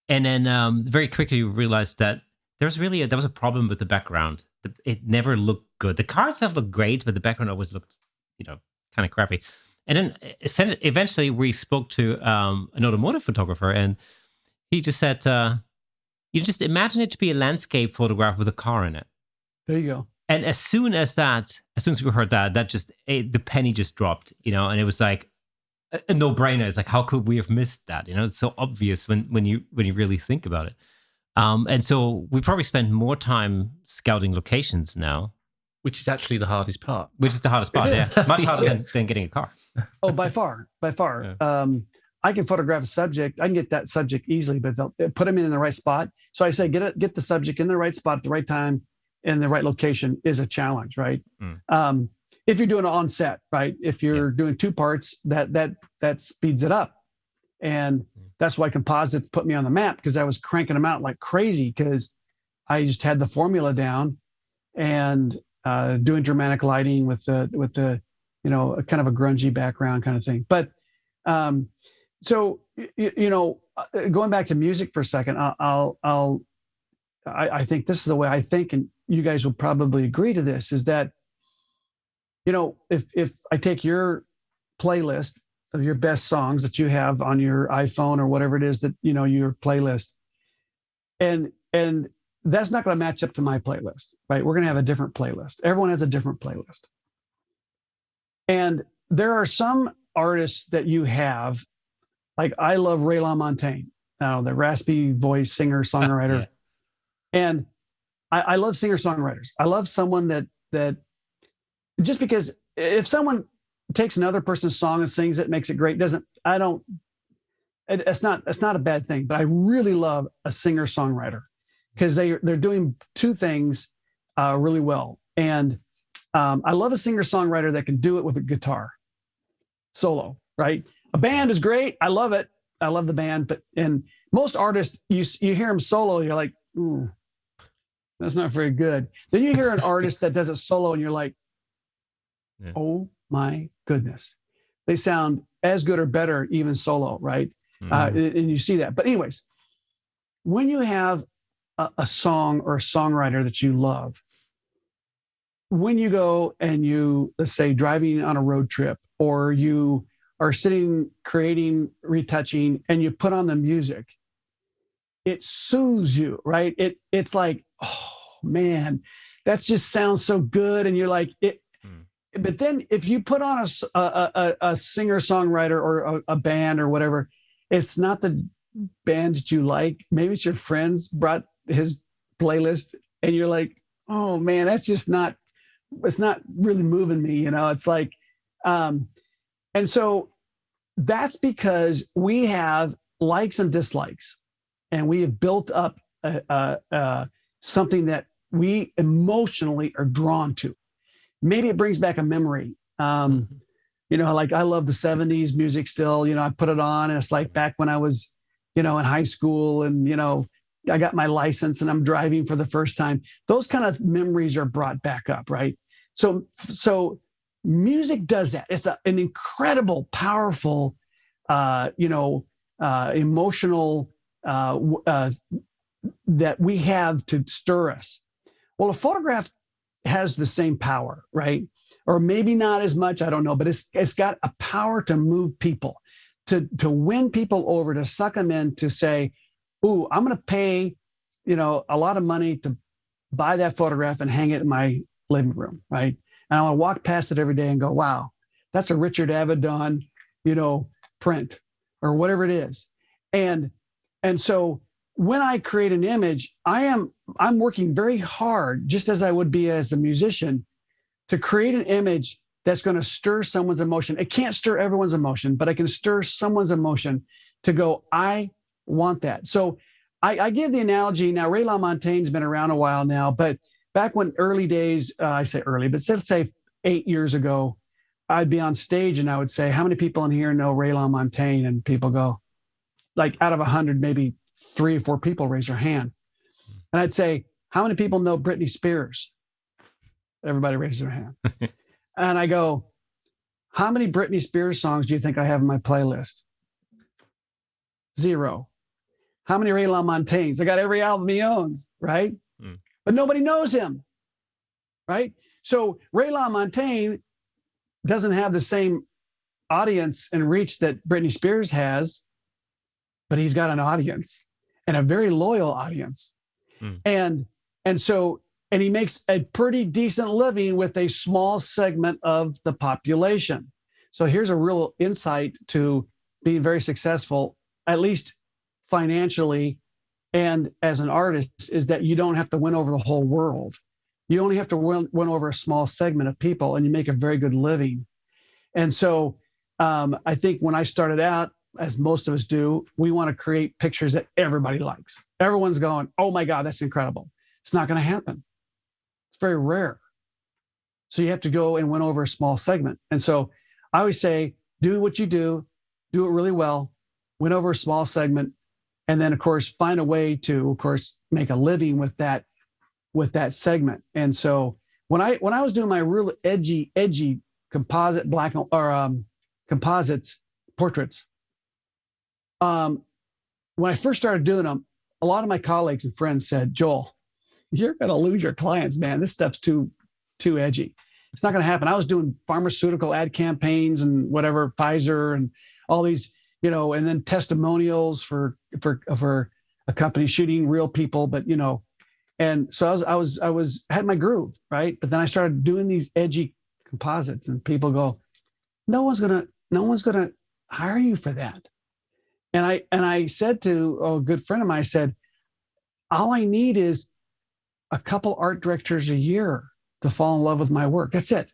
and then very quickly we realized that there was a problem with the background. It never looked good. The car itself looked great, but the background always looked, kind of crappy. And then eventually we spoke to an automotive photographer, and he just said, you just imagine it to be a landscape photograph with a car in it.
There you go.
And as soon as we heard that the penny just dropped, and it was like a no-brainer. It's like, how could we have missed that? It's so obvious when you really think about it. And so we probably spend more time scouting locations now.
Which is actually the hardest part.
Which is the hardest part, yeah. Much harder than getting a car.
Oh, by far. Yeah. I can photograph a subject. I can get that subject easily, but they'll put them in the right spot. So I say, get the subject in the right spot at the right time in the right location is a challenge, right? If you're doing it on set, right? If you're doing two parts, that speeds it up. And that's why composites put me on the map, because I was cranking them out like crazy, because I just had the formula down, and doing dramatic lighting with the kind of a grungy background kind of thing. But so going back to music for a second, I think this is the way I think, and you guys will probably agree to this, is that if I take your playlist of your best songs that you have on your iPhone or whatever it is that your playlist, and that's not going to match up to my playlist, right? We're going to have a different playlist. Everyone has a different playlist, and there are some artists that you have, like I love Ray LaMontagne, the raspy voice singer songwriter, and I love singer songwriters. I love someone that just because if someone takes another person's song and sings it, makes it great, it's not a bad thing. But I really love a singer songwriter, because they're doing two things really well. And I love a singer songwriter that can do it with a guitar solo, right? A band is great. I love it. I love the band. But in most artists, you hear them solo, you're like, ooh, that's not very good. Then you hear an artist that does it solo, and you're like, oh my goodness, they sound as good or better even solo, right? And you see that. But anyways, when you have a song or a songwriter that you love, when you go and let's say driving on a road trip, or you are sitting, creating, retouching, and you put on the music, it soothes you, right? It's like, oh man, that just sounds so good. And you're like, but then if you put on a singer-songwriter or a band or whatever, it's not the band that you like. Maybe it's your friends brought his playlist, and you're like, oh man, that's just it's not really moving me. It's like, and so that's because we have likes and dislikes, and we have built up something that we emotionally are drawn to. Maybe it brings back a memory. Like I love the 70s music still. I put it on, and it's like back when I was, in high school, and, I got my license and I'm driving for the first time. Those kind of memories are brought back up, right? So music does that. It's an incredible, powerful, emotional that we have to stir us. Well, a photograph has the same power, right? Or maybe not as much, I don't know, but it's got a power to move people, to win people over, to suck them in, to say, ooh, I'm going to pay, a lot of money to buy that photograph and hang it in my living room, right? And I want to walk past it every day and go, wow, that's a Richard Avedon, print, or whatever it is. And so when I create an image, I'm working very hard, just as I would be as a musician, to create an image that's going to stir someone's emotion. It can't stir everyone's emotion, but I can stir someone's emotion to go, I want that. So I give the analogy now. Ray LaMontagne's been around a while now, but back when early days, I say early, but let's say 8 years ago, I'd be on stage and I would say, how many people in here know Ray LaMontagne? And people go, like out of 100, maybe 3 or 4 people raise their hand. And I'd say, how many people know Britney Spears? Everybody raises their hand. And I go, how many Britney Spears songs do you think I have in my playlist? 0. How many Ray LaMontagnes? I got every album he owns, right? But nobody knows him, right? So Ray LaMontagne doesn't have the same audience and reach that Britney Spears has, but he's got an audience and a very loyal audience. And he makes a pretty decent living with a small segment of the population. So here's a real insight to being very successful, at least financially and as an artist, is that you don't have to win over the whole world. You only have to win over a small segment of people, and you make a very good living. And so I think when I started out, as most of us do, we want to create pictures that everybody likes. Everyone's going, oh my God, that's incredible. It's not going to happen. It's very rare. So you have to go and win over a small segment. And so I always say, do what you do it really well, win over a small segment, and then of course find a way to, of course, make a living with that segment. And so when I was doing my real edgy composite composites portraits, when I first started doing them, a lot of my colleagues and friends said, Joel, you're going to lose your clients, man. This stuff's too edgy. It's not going to happen. I was doing pharmaceutical ad campaigns and whatever, Pfizer and all these, and then testimonials for a company shooting real people, but and so I had my groove, right? But then I started doing these edgy composites, and people go, no one's gonna hire you for that. And I said to a good friend of mine, I said, all I need is a couple art directors a year to fall in love with my work. That's it.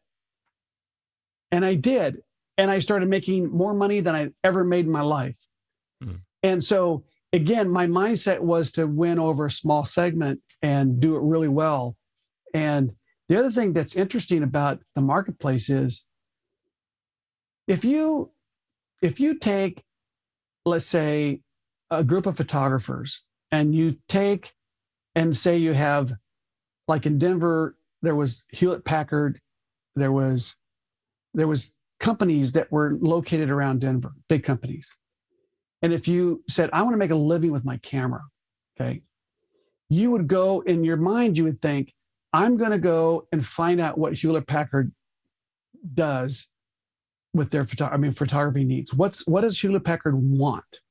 And I did. And I started making more money than I'd ever made in my life. And so again, my mindset was to win over a small segment and do it really well. And the other thing that's interesting about the marketplace is if you take, let's say, a group of photographers, and you take and say you have, like in Denver, there was Hewlett Packard, there was companies that were located around Denver, big companies. And if you said, I want to make a living with my camera, okay, you would go in your mind, you would think, I'm going to go and find out what Hewlett Packard does with their photography needs. What does Hewlett Packard want?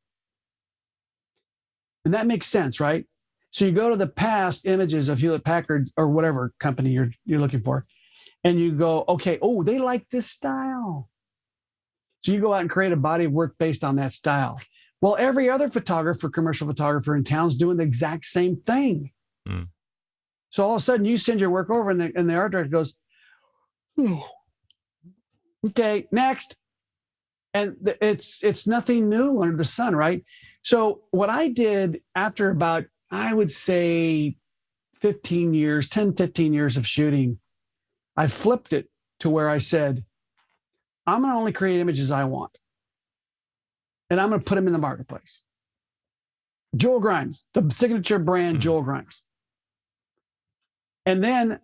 And that makes sense, right? So you go to the past images of Hewlett Packard or whatever company you're looking for, and you go, okay, oh, they like this style. So you go out and create a body of work based on that style. Well, every other commercial photographer in town is doing the exact same thing. So all of a sudden you send your work over, and the art director goes, oh, okay, next. And it's nothing new under the sun, right? So what I did after about, I would say 10, 15 years of shooting, I flipped it to where I said, I'm going to only create images I want. And I'm going to put them in the marketplace. Joel Grimes, the signature brand Joel Grimes. And then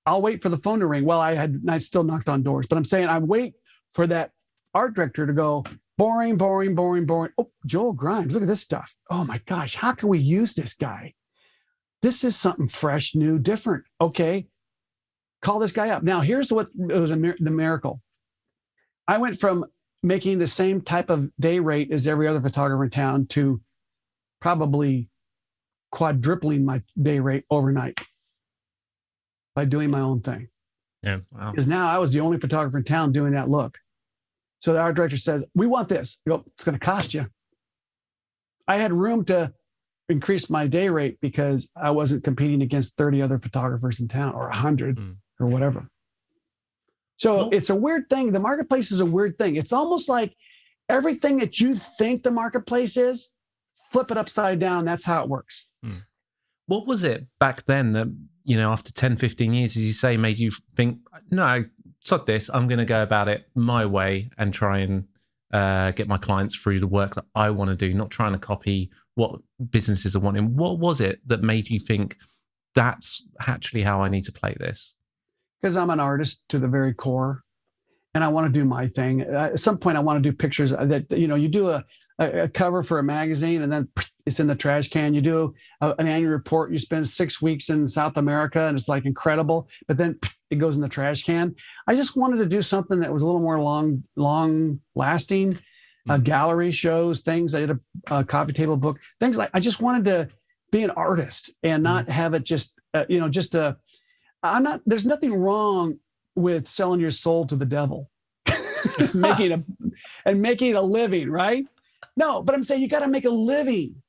I'll wait for the phone to ring. Well, I still knocked on doors, but I'm saying I wait for that art director to go, boring, boring, boring, boring. Oh, Joel Grimes, look at this stuff. Oh my gosh, how can we use this guy? This is something fresh, new, different. Okay, call this guy up. Now, here's what it was the miracle. I went from making the same type of day rate as every other photographer in town to probably quadrupling my day rate overnight by doing my own thing.
Yeah, wow.
Because now I was the only photographer in town doing that look. So the art director says, we want this. You go, it's going to cost you. I had room to increased my day rate because I wasn't competing against 30 other photographers in town or 100 or whatever. So it's a weird thing. The marketplace is a weird thing. It's almost like everything that you think the marketplace is, flip it upside down. That's how it works.
What was it back then that, you know, after 10, 15 years, as you say, made you think, no, sod this, I'm going to go about it my way and try and get my clients through the work that I want to do, not trying to copy what businesses are wanting. What was it that made you think that's actually how I need to play this?
Because I'm an artist to the very core and I want to do my thing. At some point, I want to do pictures that, you know, you do a cover for a magazine and then it's in the trash can. You do an annual report. You spend 6 weeks in South America and it's like incredible, but then it goes in the trash can. I just wanted to do something that was a little more long lasting, gallery shows, things. I did a coffee table book, things like, I just wanted to be an artist and not have it just, there's nothing wrong with selling your soul to the devil, making a living, right? No, but I'm saying you got to make a living.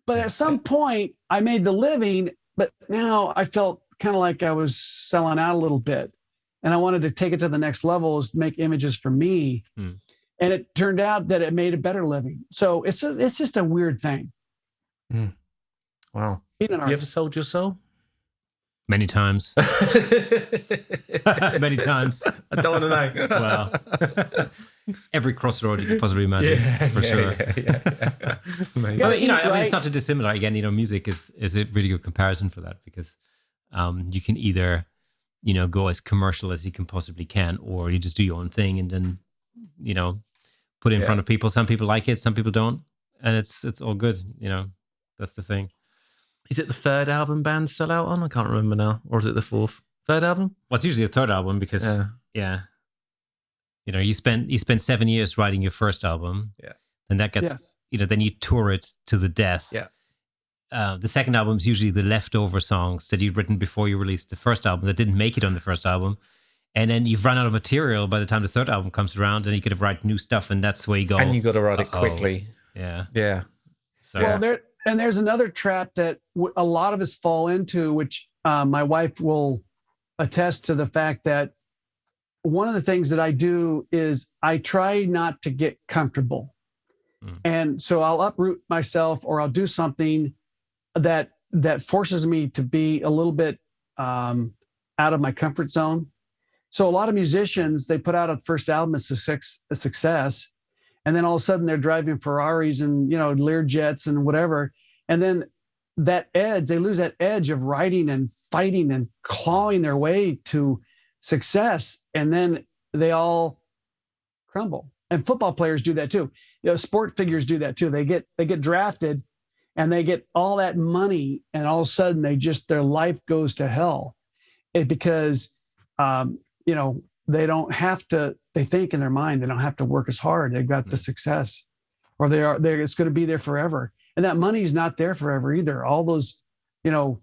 But at some point I made the living, but now I felt kind of like I was selling out a little bit and I wanted to take it to the next level, is make images for me. And it turned out that it made a better living. So it's just a weird thing.
Wow. You ever sold your soul?
Many times. Many times.
I don't want to know.
Well, every crossroad you could possibly imagine, for sure.
Yeah.
But, you know, I mean, it's not too dissimilar. Again, you know, music is a really good comparison for that, because you can either, you know, go as commercial as you can possibly can, or you just do your own thing and then, you know, put it in front of people. Some people like it, some people don't, and it's all good. You know, that's the thing.
Is it the third album bands sell out on? I can't remember now. Or is it the fourth? Third album?
Well, it's usually the third album because, you know, you spend 7 years writing your first album. Yeah. And that gets, you know, then you tour it to the death.
Yeah.
The second album is usually the leftover songs that you'd written before you released the first album that didn't make it on the first album. And then you've run out of material by the time the third album comes around, and you got to write new stuff, and that's where you go.
And you got to write it quickly.
Yeah.
Yeah.
So,
well, there's another trap that a lot of us fall into, which my wife will attest to the fact that one of the things that I do is I try not to get comfortable. And so I'll uproot myself, or I'll do something that forces me to be a little bit out of my comfort zone. So a lot of musicians, they put out a first album as a success. And then all of a sudden they're driving Ferraris and, you know, Learjets and whatever. And then that edge, they lose that edge of writing and fighting and clawing their way to success. And then they all crumble. And football players do that too. You know, sport figures do that too. They get drafted and they get all that money, and all of a sudden their life goes to hell. Because, you know, they think in their mind, they don't have to work as hard. They've got the success, or it's going to be there forever. And that money's not there forever either. All those, you know,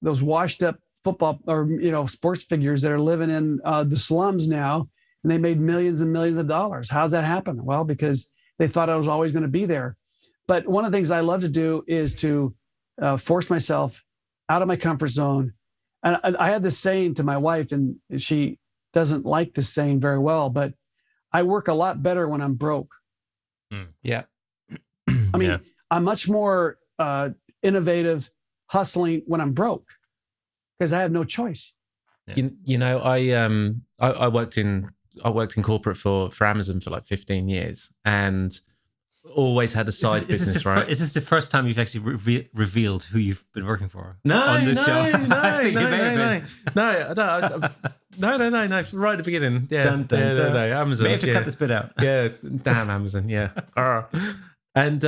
those washed up football or, you know, sports figures that are living in the slums now, and they made millions and millions of dollars. How's that happen? Well, because they thought I was always going to be there. But one of the things I love to do is to force myself out of my comfort zone. And I had this saying to my wife, and she doesn't like this saying very well, but I work a lot better when I'm broke.
Yeah.
I mean, I'm much more innovative, hustling when I'm broke, because I have no choice.
Yeah. You know, I worked in corporate for Amazon for like 15 years, and always had a side business, right?
Is this the first time you've actually revealed who you've been working for
on
this show?
No. Right at the beginning. Yeah. Amazon.
May have to cut this bit out.
Yeah. Damn Amazon. Yeah. And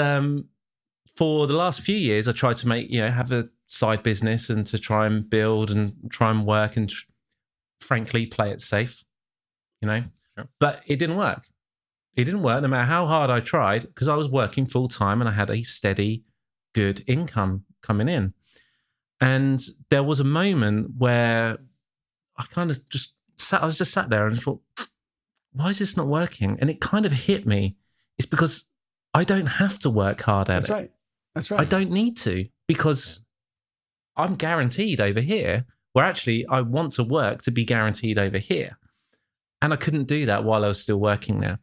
for the last few years, I tried to have a side business and to try and build and try and work and frankly play it safe, you know. Sure. But it didn't work. It didn't work no matter how hard I tried, because I was working full time and I had a steady, good income coming in. And there was a moment where I kind of just sat there and thought, why is this not working? And it kind of hit me. It's because I don't have to work hard at it.
That's right. That's
I
right.
don't need to, because I'm guaranteed over here, where actually I want to work to be guaranteed over here. And I couldn't do that while I was still working there.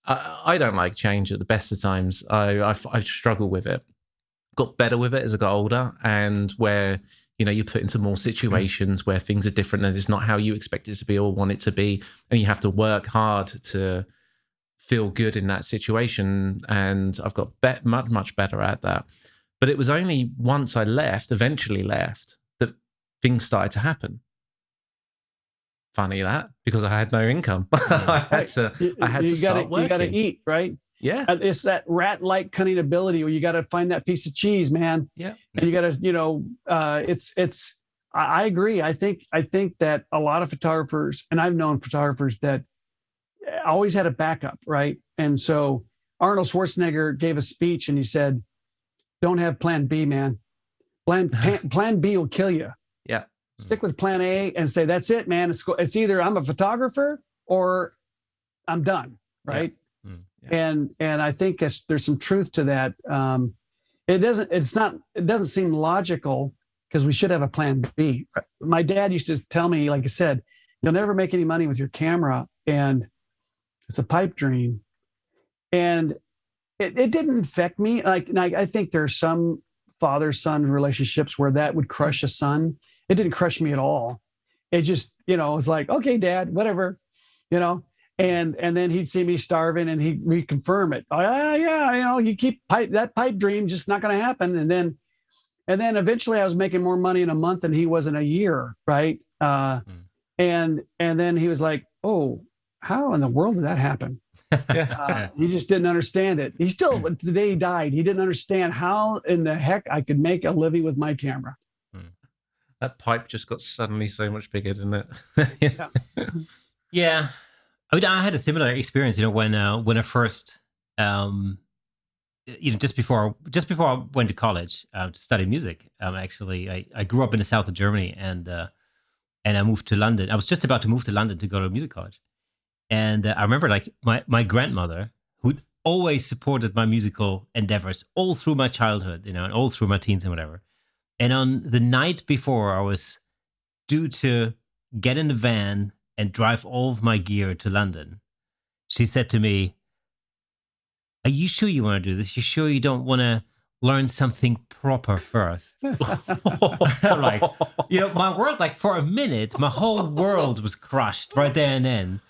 I don't like change at the best of times. I struggle with it. Got better with it as I got older, and where, you know, you're put into more situations where things are different and it's not how you expect it to be or want it to be. And you have to work hard to feel good in that situation. And I've got much, much better at that. But it was only once I eventually left, that things started to happen. Funny that, because I had no income. I had to start working.
You got to eat, right?
Yeah.
It's that rat-like cunning ability where you got to find that piece of cheese, man.
Yeah.
And you got to, you know, I agree. I think that a lot of photographers, and I've known photographers that always had a backup, right? And so Arnold Schwarzenegger gave a speech and he said, "Don't have plan B, man. Plan B will kill you.
Yeah.
Stick with plan A and say, that's it, man. It's either I'm a photographer or I'm done." Right.
Yeah. Yeah.
And I think there's some truth to that. It doesn't seem logical, because we should have a plan B. My dad used to tell me, like I said, you'll never make any money with your camera, and it's a pipe dream. And it didn't affect me. Like I think there are some father-son relationships where that would crush a son. It didn't crush me at all. It just, you know, it was like, okay, Dad, whatever, you know. And then he'd see me starving and he'd reconfirm it. Oh, yeah, you know, you keep that pipe dream, just not going to happen. And then eventually I was making more money in a month than he was in a year, right? And then he was like, "Oh, how in the world did that happen?" He just didn't understand it. He still, the day he died, he didn't understand how in the heck I could make a living with my camera.
That pipe just got suddenly so much bigger, didn't it?
Yeah.
Yeah. I mean, I had a similar experience, you know, when I first, you know, just before I went to college to study music. Actually, I grew up in the south of Germany, and I moved to London. I was just about to move to London to go to music college, and I remember, like, my grandmother, who'd always supported my musical endeavors all through my childhood, you know, and all through my teens and whatever. And on the night before I was due to get in the van and drive all of my gear to London, she said to me, "Are you sure you want to do this? You sure you don't want to learn something proper first?" I'm like, you know, my world, like, for a minute, my whole world was crushed right there and then.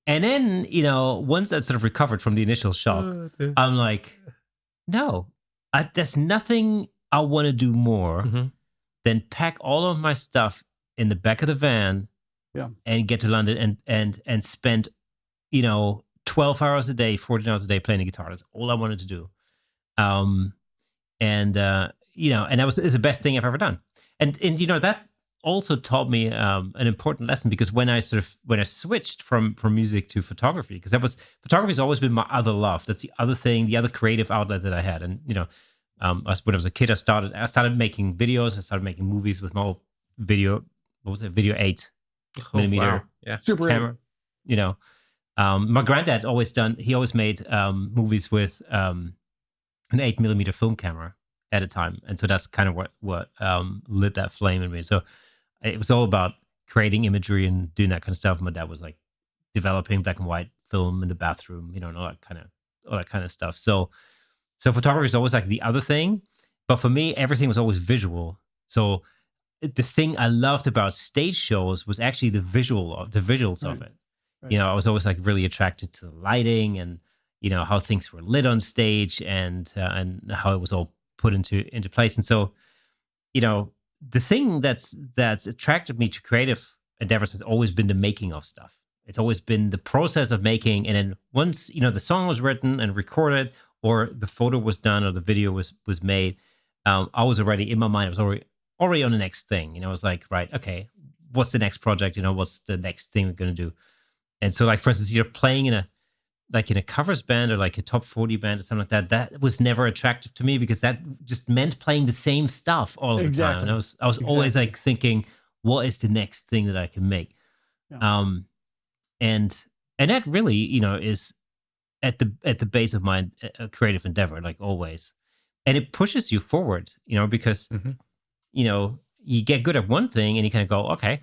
And then, you know, once I sort of recovered from the initial shock, I'm like, no, there's nothing I want to do more than pack all of my stuff in the back of the van, and get to London and spend, you know, 12 hours a day, 14 hours a day playing the guitar. That's all I wanted to do. You know, and it's the best thing I've ever done. And you know, that also taught me an important lesson, because when I switched from music to photography, because photography has always been my other love. That's the other thing, the other creative outlet that I had. And, you know, when I was a kid, I started making videos. I started making movies with my old Video 8 millimeter.
Wow. Yeah.
Super
camera. You know, my granddad always made movies with an 8 millimeter film camera at a time, and so that's kind of what lit that flame in me. So it was all about creating imagery and doing that kind of stuff. My dad was like developing black and white film in the bathroom, you know, and all that kind of stuff. So photography is always like the other thing, but for me, everything was always visual. So the thing I loved about stage shows was actually the visuals of it. Right. You know, I was always like really attracted to the lighting and, you know, how things were lit on stage and how it was all put into place. And so, you know, the thing that's attracted me to creative endeavors has always been the making of stuff. It's always been the process of making. And then once, you know, the song was written and recorded, or the photo was done, or the video was made, I was already in my mind. I was already on the next thing. You know, I was like, right, okay, what's the next project? You know, what's the next thing we're going to do? And so, like, for instance, you're playing in a covers band or like a top 40 band or something like that. That was never attractive to me, because that just meant playing the same stuff all the time. And I was always like thinking, what is the next thing that I can make? Yeah. And that really, you know, is at the base of my creative endeavor, like always. and it pushes you forward, because you get good at one thing and you kind of go, okay,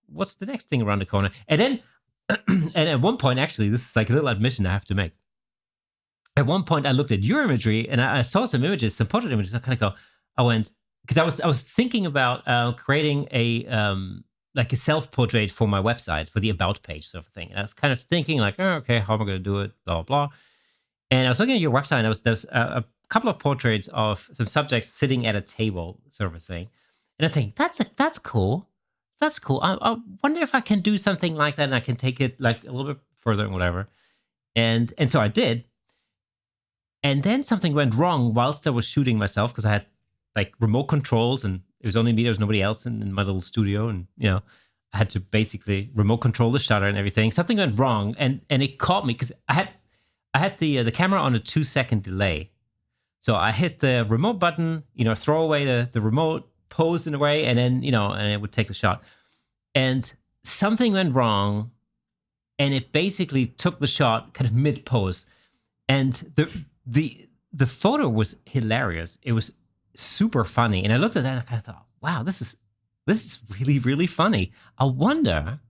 what's the next thing around the corner? And then, and at one point, actually, this is like a little admission I have to make. At one point, I looked at your imagery and I saw some images, some portrait images. I went, because I was thinking about creating like a self-portrait for my website, for the about page sort of thing. And I was kind of thinking like, oh, okay, how am I going to do it? Blah, blah, blah. And I was looking at your website and there's a couple of portraits of some subjects sitting at a table sort of a thing. And I think, that's cool. That's cool. I wonder if I can do something like that and I can take it like a little bit further and whatever. And so I did. And then something went wrong whilst I was shooting myself, because I had like remote controls and it was only me, there was nobody else in my little studio. And, I had to basically remote control the shutter and everything. Something went wrong and it caught me because I had the camera on a 2-second delay. So I hit the remote button, throw away the remote, pose in a way, and then, and it would take the shot. And something went wrong and it basically took the shot kind of mid-pose. And the photo was hilarious. It was super funny. And I looked at that and I kind of thought, wow, this is really, really funny. I wonder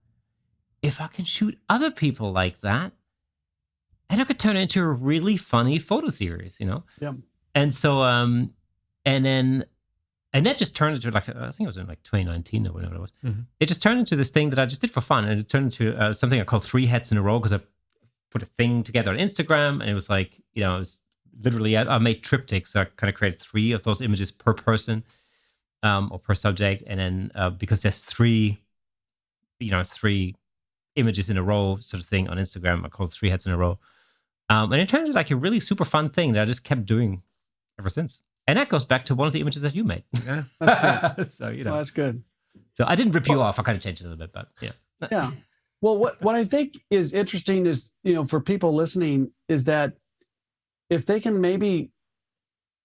if I can shoot other people like that and I could turn it into a really funny photo series,
Yeah.
And so, and that just turned into like, I think it was in like 2019 or whatever it was. Mm-hmm. It just turned into this thing that I just did for fun. And it turned into something I called 3 Heads in a Row, because I put a thing together on Instagram and it was like, it was literally, I made triptychs. So I kind of created 3 of those images per person or per subject. And then because there's 3 images in a row sort of thing on Instagram, I call it 3 Heads in a Row. And it turned into like a really super fun thing that I just kept doing ever since. And that goes back to one of the images that you made.
Yeah, that's good.
So,
Well, that's good.
So I didn't rip you off. I kind of changed it a little bit, but yeah.
Yeah. Well, what I think is interesting is, for people listening, is that if they can maybe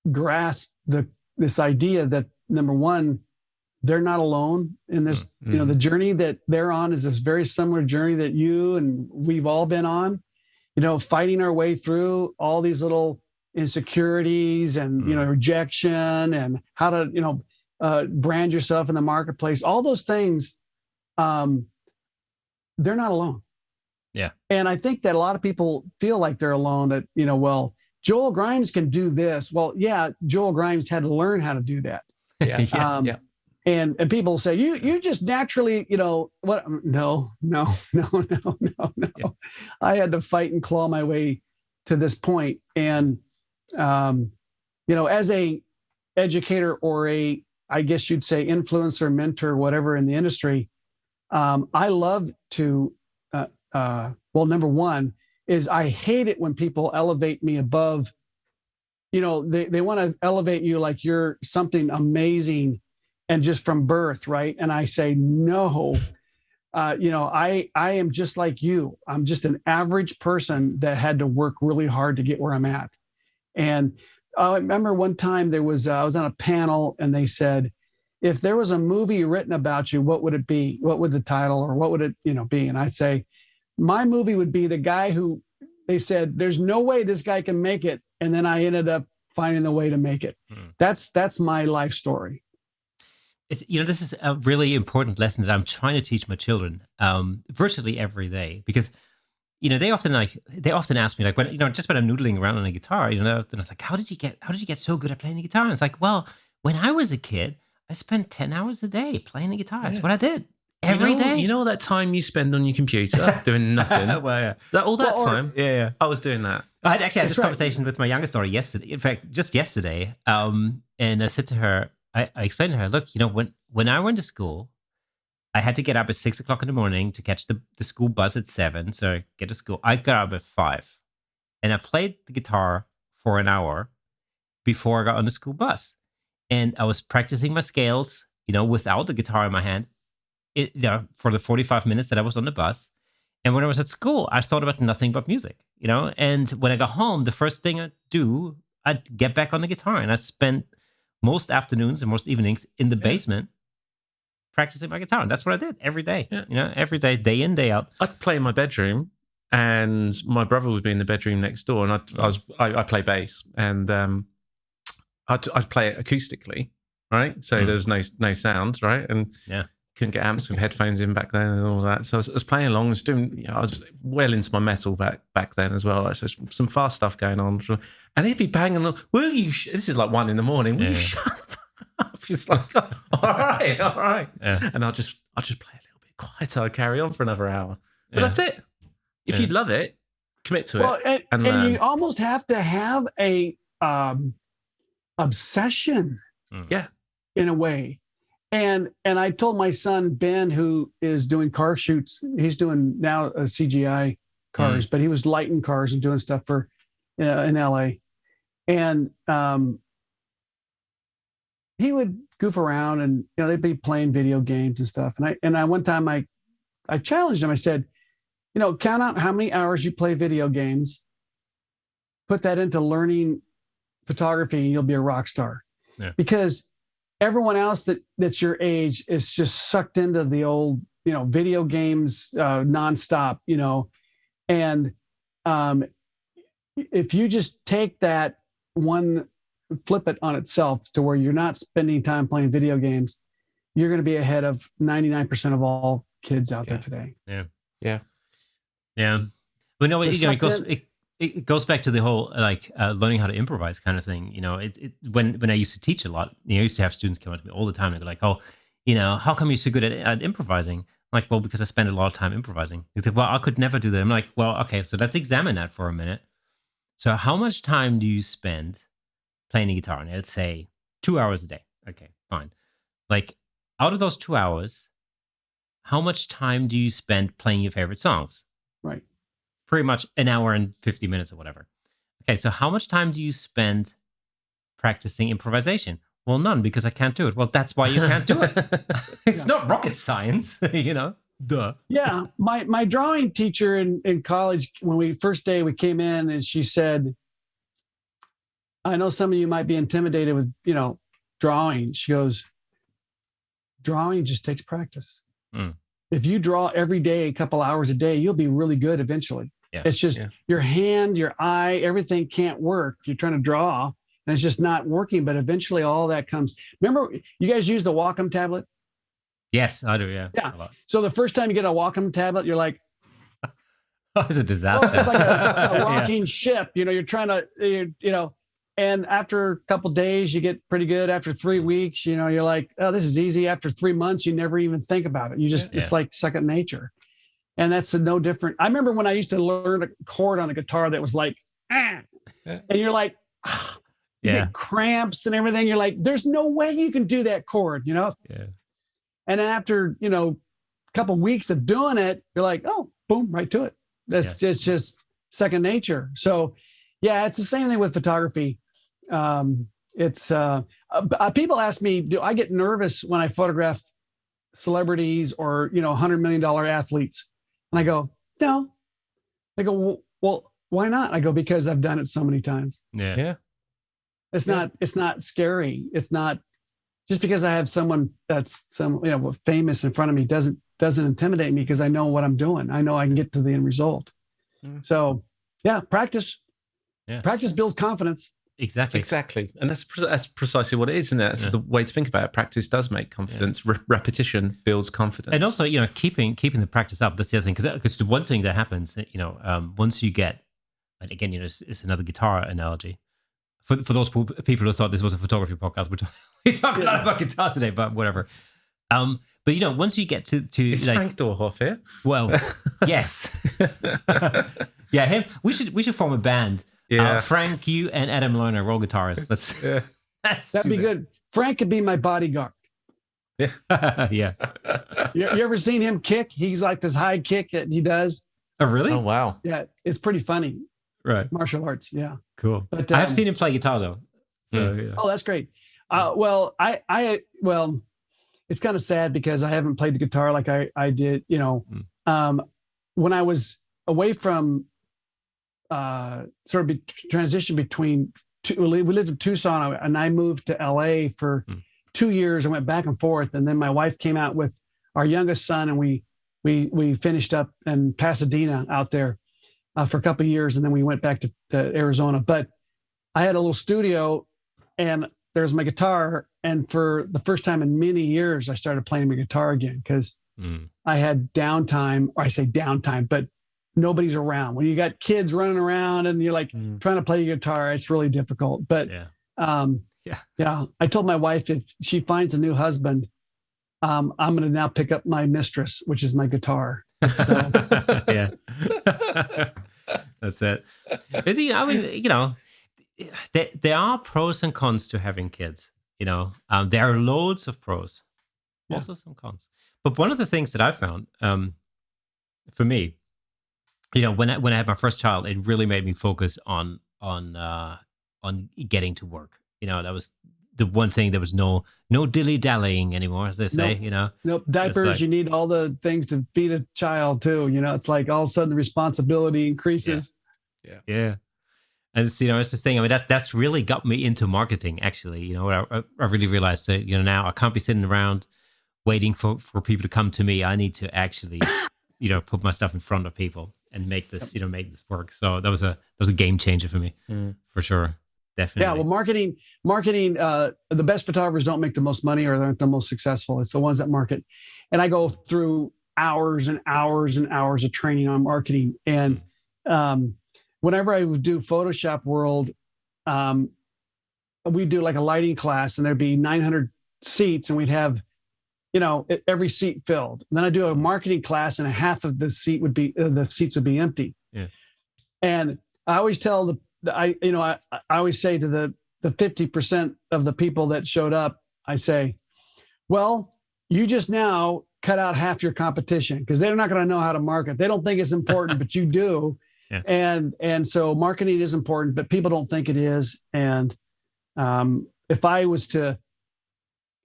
grasp this idea that, number one, they're not alone in this, the journey that they're on is this very similar journey that you and we've all been on, fighting our way through all these little insecurities and, rejection and how to, brand yourself in the marketplace, all those things. They're not alone.
Yeah.
And I think that a lot of people feel like they're alone, that, well, Joel Grimes can do this. Well, yeah, Joel Grimes had to learn how to do that.
Yeah.
Yeah. And people say, you just naturally, what? No. Yeah. I had to fight and claw my way to this point. And, as a educator or I guess you'd say influencer, mentor, whatever in the industry, I love to, number one is I hate it when people elevate me above, they want to elevate you like you're something amazing and just from birth, right? And I say, no, I am just like you. I'm just an average person that had to work really hard to get where I'm at. And I remember one time I was on a panel and they said, if there was a movie written about you, what would it be? What would the title or what would it, be? And I'd say, my movie would be the guy who they said, there's no way this guy can make it. And then I ended up finding the way to make it. That's my life story.
It's, this is a really important lesson that I'm trying to teach my children virtually every day, because, they often ask me like when, just when I'm noodling around on a guitar, then I was like, how did you get so good at playing the guitar? And it's like, well, when I was a kid, I spent 10 hours a day playing the guitar. That's what I did every day.
You know that time you spend on your computer doing nothing?
Well, yeah.
All that time? Yeah. I was doing that.
I had this conversation with my youngest daughter yesterday. In fact, just yesterday. And I said to her, I explained to her, look, when I went to school, I had to get up at 6 o'clock in the morning to catch the school bus at 7. So I get to school. I got up at 5. And I played the guitar for an hour before I got on the school bus. And I was practicing my scales, without the guitar in my hand, for the 45 minutes that I was on the bus. And when I was at school, I thought about nothing but music, And when I got home, the first thing I'd get back on the guitar. And I spent most afternoons and most evenings in the basement practicing my guitar. And that's what I did every day, every day in, day out.
I'd play in my bedroom and my brother would be in the bedroom next door. And I play bass. And I'd play it acoustically, right? So there was no sound, right? And couldn't get amps with headphones in back then and all that. So I was playing along, I was well into my metal back then as well. Right? So some fast stuff going on, and he'd be banging on. Will you? This is like 1 a.m. Will you shut the fuck up? He's like, all right. Yeah. And I'll just play a little bit quieter. I'll carry on for another hour. But that's it. If you love it, commit to it.
And you almost have to have a obsession, in a way. And I told my son Ben, who is doing car shoots, he's doing now CGI cars, but he was lighting cars and doing stuff for in LA. And he would goof around, and they'd be playing video games and stuff. And I one time I challenged him. I said, count out how many hours you play video games, put that into learning photography, and you'll be a rock star. Yeah. Because everyone else that's your age is just sucked into the old, video games nonstop, and if you just take that one, flip it on itself to where you're not spending time playing video games, you're going to be ahead of 99% of all kids out there today.
Yeah. But no, it goes back to the whole learning how to improvise kind of thing. When I used to teach a lot, I used to have students come up to me all the time and go like, "Oh, how come you're so good at improvising?" I'm like, "Well, because I spend a lot of time improvising." He said, "Well, I could never do that." I'm like, "Well, okay, so let's examine that for a minute. So, how much time do you spend playing the guitar?" And let's say 2 hours a day. Okay, fine. Like, out of those 2 hours, how much time do you spend playing your favorite songs?
Right.
Pretty much an hour and 50 minutes or whatever. Okay, so how much time do you spend practicing improvisation? Well, none, because I can't do it. Well, that's why you can't do it. It's not rocket science, duh.
Yeah, my drawing teacher in college, when we came in, and she said, "I know some of you might be intimidated with, drawing." She goes, "Drawing just takes practice. If you draw every day, a couple hours a day, you'll be really good eventually. Yeah. It's just your hand, your eye, everything can't work. You're trying to draw, and it's just not working. But eventually, all that comes." Remember, you guys use the Wacom tablet?
Yes, I do. Yeah.
So the first time you get a Wacom tablet, you're like,
"Oh, it's a disaster."
It's like a rocking ship. You're trying to, and after a couple of days, you get pretty good. After 3 weeks, you're like, "Oh, this is easy." After 3 months, you never even think about it. You just, it's like second nature. And that's no different. I remember when I used to learn a chord on the guitar that was like, and you're like, you get cramps and everything. You're like, there's no way you can do that chord, Yeah. And then after, a couple of weeks of doing it, you're like, oh, boom, right to it. That's just second nature. So, it's the same thing with photography. It's people ask me, do I get nervous when I photograph celebrities or $100 million athletes? And I go, no. They go, well, why not? I go, because I've done it so many times. It's not scary. It's not just because I have someone that's famous in front of me doesn't intimidate me, because I know what I'm doing. I know I can get to the end result. So practice. Practice builds confidence.
Exactly. And that's precisely what it is, isn't it? That's the way to think about it. Practice does make confidence. Repetition builds confidence.
And also, keeping the practice up, that's the other thing. Because the one thing that happens, once you get, and again, it's another guitar analogy. For those people who thought this was a photography podcast, we're talking a lot about guitars today, but whatever. But once you get to
is Frank Dorhoff here?
Well, yes. Him. We should form a band. Frank, you and Adam Lerner, roll guitarists.
That'd be good. Frank could be my bodyguard.
Yeah.
You ever seen him kick? He's like this high kick that he does.
Oh, really?
Oh, wow.
Yeah, it's pretty funny.
Right.
Martial arts. Yeah.
Cool. But I've seen him play guitar though. So,
Oh, that's great. Well, it's kind of sad because I haven't played the guitar like I did. When I was away from. Sort of transition between we lived in Tucson, and I moved to LA for 2 years. I went back and forth, and then my wife came out with our youngest son, and we finished up in Pasadena out there for a couple of years, and then we went back to Arizona. But I had a little studio, and there's my guitar. And for the first time in many years, I started playing my guitar again because I had downtime, or I say downtime, but nobody's around. When you got kids running around and you're like trying to play your guitar, it's really difficult. But I told my wife, if she finds a new husband, I'm going to now pick up my mistress, which is my guitar. So.
Yeah. That's it. I mean, there are pros and cons to having kids. There are loads of pros, also some cons. But one of the things that I found, for me, when I had my first child, it really made me focus on getting to work. That was the one thing. There was no dilly dallying anymore, as they say.
Nope. Diapers. You need all the things to feed a child too. It's like all of a sudden the responsibility increases.
Yeah. And it's this thing. I mean, that's really got me into marketing. Actually, I really realized that now I can't be sitting around waiting for people to come to me. I need to actually, put my stuff in front of people and make this, make this work. So that was a game changer for me, for sure. Definitely.
Yeah. Well, marketing. The best photographers don't make the most money, or they're the most successful. It's the ones that market. And I go through hours and hours and hours of training on marketing. And whenever I would do Photoshop World, we do like a lighting class, and there'd be 900 seats, and we'd have, every seat filled. And then I do a marketing class, and a half of the seats would be empty. Yeah. And I always tell I always say to the 50% of the people that showed up, I say, well, you just now cut out half your competition, because they're not going to know how to market. They don't think it's important, but you do. Yeah. And so marketing is important, but people don't think it is. And if I was to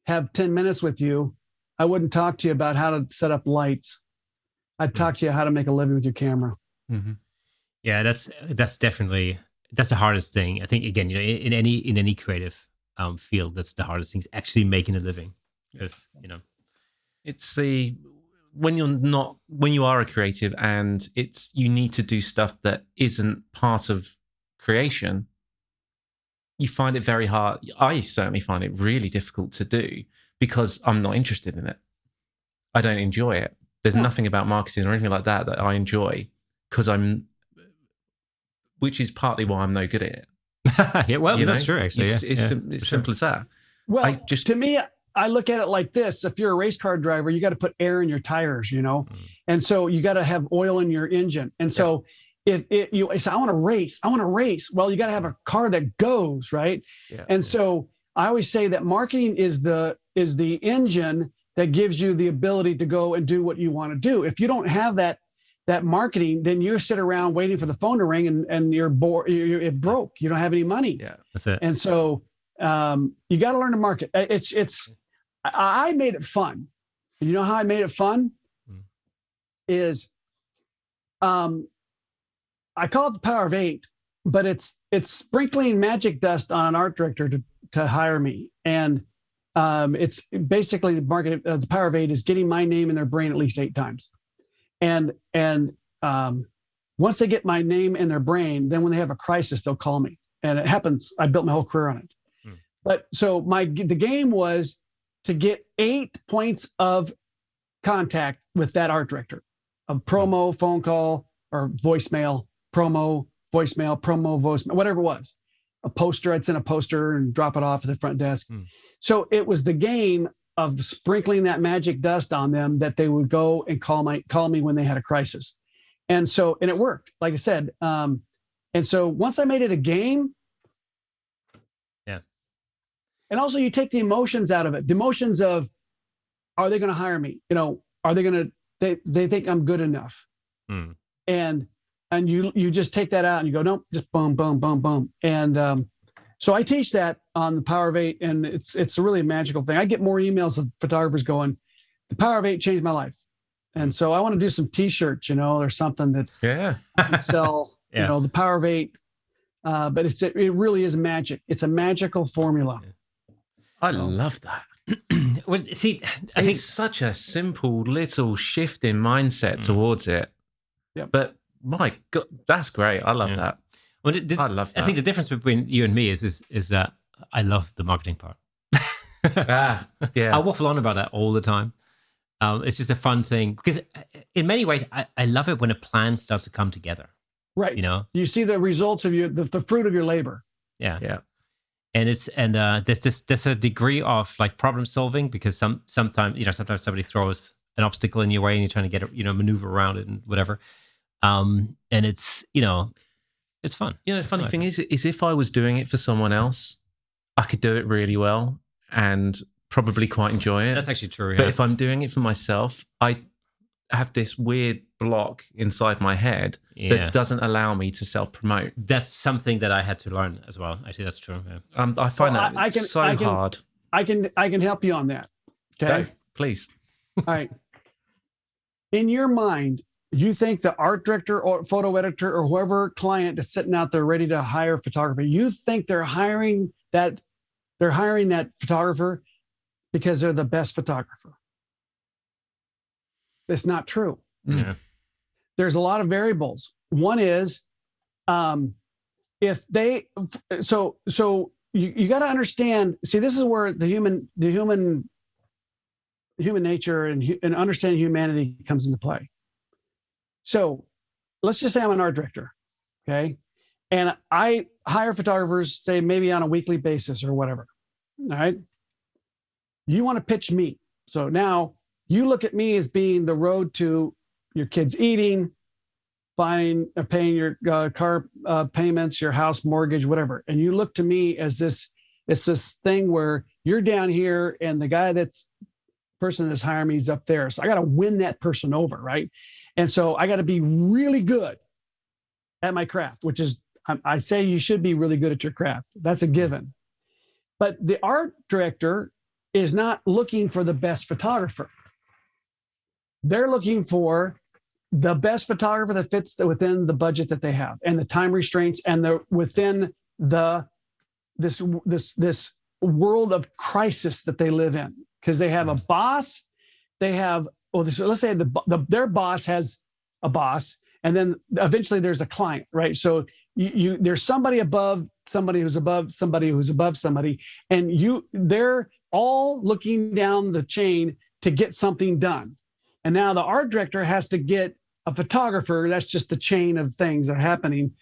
have 10 minutes with you, I wouldn't talk to you about how to set up lights. I'd talk to you how to make a living with your camera.
Mm-hmm. Yeah, that's definitely the hardest thing. I think, again, in any creative field, that's the hardest thing, is actually making a living. Because
it's when you are a creative and you need to do stuff that isn't part of creation, you find it very hard. I certainly find it really difficult to do, because I'm not interested in it. I don't enjoy it. There's nothing about marketing or anything like that I enjoy, which is partly why I'm no good at it.
Yeah, well, that's true, actually.
It's simple as that.
Well, to me, I look at it like this. If you're a race car driver, you got to put air in your tires, and so you got to have oil in your engine. And so if you say, I want to race, well, you got to have a car that goes, right? Yeah. And so I always say that marketing is the engine that gives you the ability to go and do what you want to do. If you don't have that marketing, then you sit around waiting for the phone to ring, and you're bored. It broke. You don't have any money.
Yeah, that's it.
And so you got to learn to market. I made it fun. You know how I made it fun? Is I call it the power of 8, but it's sprinkling magic dust on an art director to hire me. And it's basically the power of 8 is getting my name in their brain at least 8 times. And once they get my name in their brain, then when they have a crisis, they'll call me. And it happens. I built my whole career on it. But so the game was to get 8 points of contact with that art director, of promo, phone call, or voicemail, promo, voicemail, whatever it was. A poster, I'd send a poster and drop it off at the front desk. So it was the game of sprinkling that magic dust on them, that they would go and call me when they had a crisis. And it worked, like I said. And so once I made it a game, and also you take the emotions out of it. The emotions of, are they going to hire me? Are they going to, they think I'm good enough. And you just take that out and you go, nope, just boom, boom, boom, boom. And so I teach that on the power of 8, and it's really a magical thing. I get more emails of photographers going, the power of 8 changed my life. And so I want to do some t-shirts, or something that I can sell, the power of 8. But it really is magic. It's a magical formula.
I love that.
Well, see, I think
such a simple little shift in mindset towards it. Yeah. But my God, that's great. I love that.
Well, I love that. I think the difference between you and me is that I love the marketing part.
Yeah.
I waffle on about that all the time. It's just a fun thing because in many ways, I love it when a plan starts to come together.
Right.
You know,
you see the results of the fruit of your labor.
yeah.
Yeah.
And there's a degree of like problem solving because sometimes somebody throws an obstacle in your way and you're trying to get maneuver around it and whatever. And it's it's fun.
The funny thing is if I was doing it for someone else, I could do it really well and probably quite enjoy it.
That's actually true.
But if I'm doing it for myself, I have this weird block inside my head that doesn't allow me to self-promote.
That's something that I had to learn as well. Actually, that's true. Yeah.
I find that hard.
I can help you on that. Okay,
Go, please.
All right. In your mind, you think the art director or photo editor or whoever client is sitting out there ready to hire a photographer, you think they're hiring that photographer because they're the best photographer. That's not true.
Yeah.
There's a lot of variables. One is if they so you got to understand. See, this is where the human nature and understanding humanity comes into play. So let's just say I'm an art director, okay, and I hire photographers, say maybe on a weekly basis or whatever. All right, you want to pitch me, so now you look at me as being the road to your kids eating, paying your car payments, your house mortgage, whatever. And you look to me as it's this thing where you're down here and the person that's hiring me is up there. So I got to win that person over, right? And so I got to be really good at my craft, which is, I say you should be really good at your craft. That's a given. But the art director is not looking for the best photographer. They're looking for the best photographer that fits within the budget that they have and the time restraints and within this world of crisis that they live in, because they have a boss. They have, let's say their boss has a boss, and then eventually there's a client, right? So there's somebody above somebody who's above somebody who's above somebody, and they're all looking down the chain to get something done. And now the art director has to get a photographer. That's just the chain of things that are happening.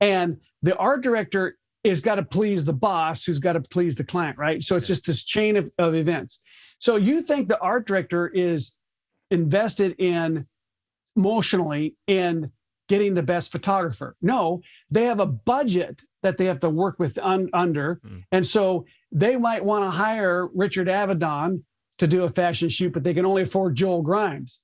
And the art director is got to please the boss, who's got to please the client, right? So it's just this chain of events. So you think the art director is invested emotionally in getting the best photographer. No, they have a budget that they have to work with under. And so they might want to hire Richard Avedon to do a fashion shoot, but they can only afford Joel Grimes,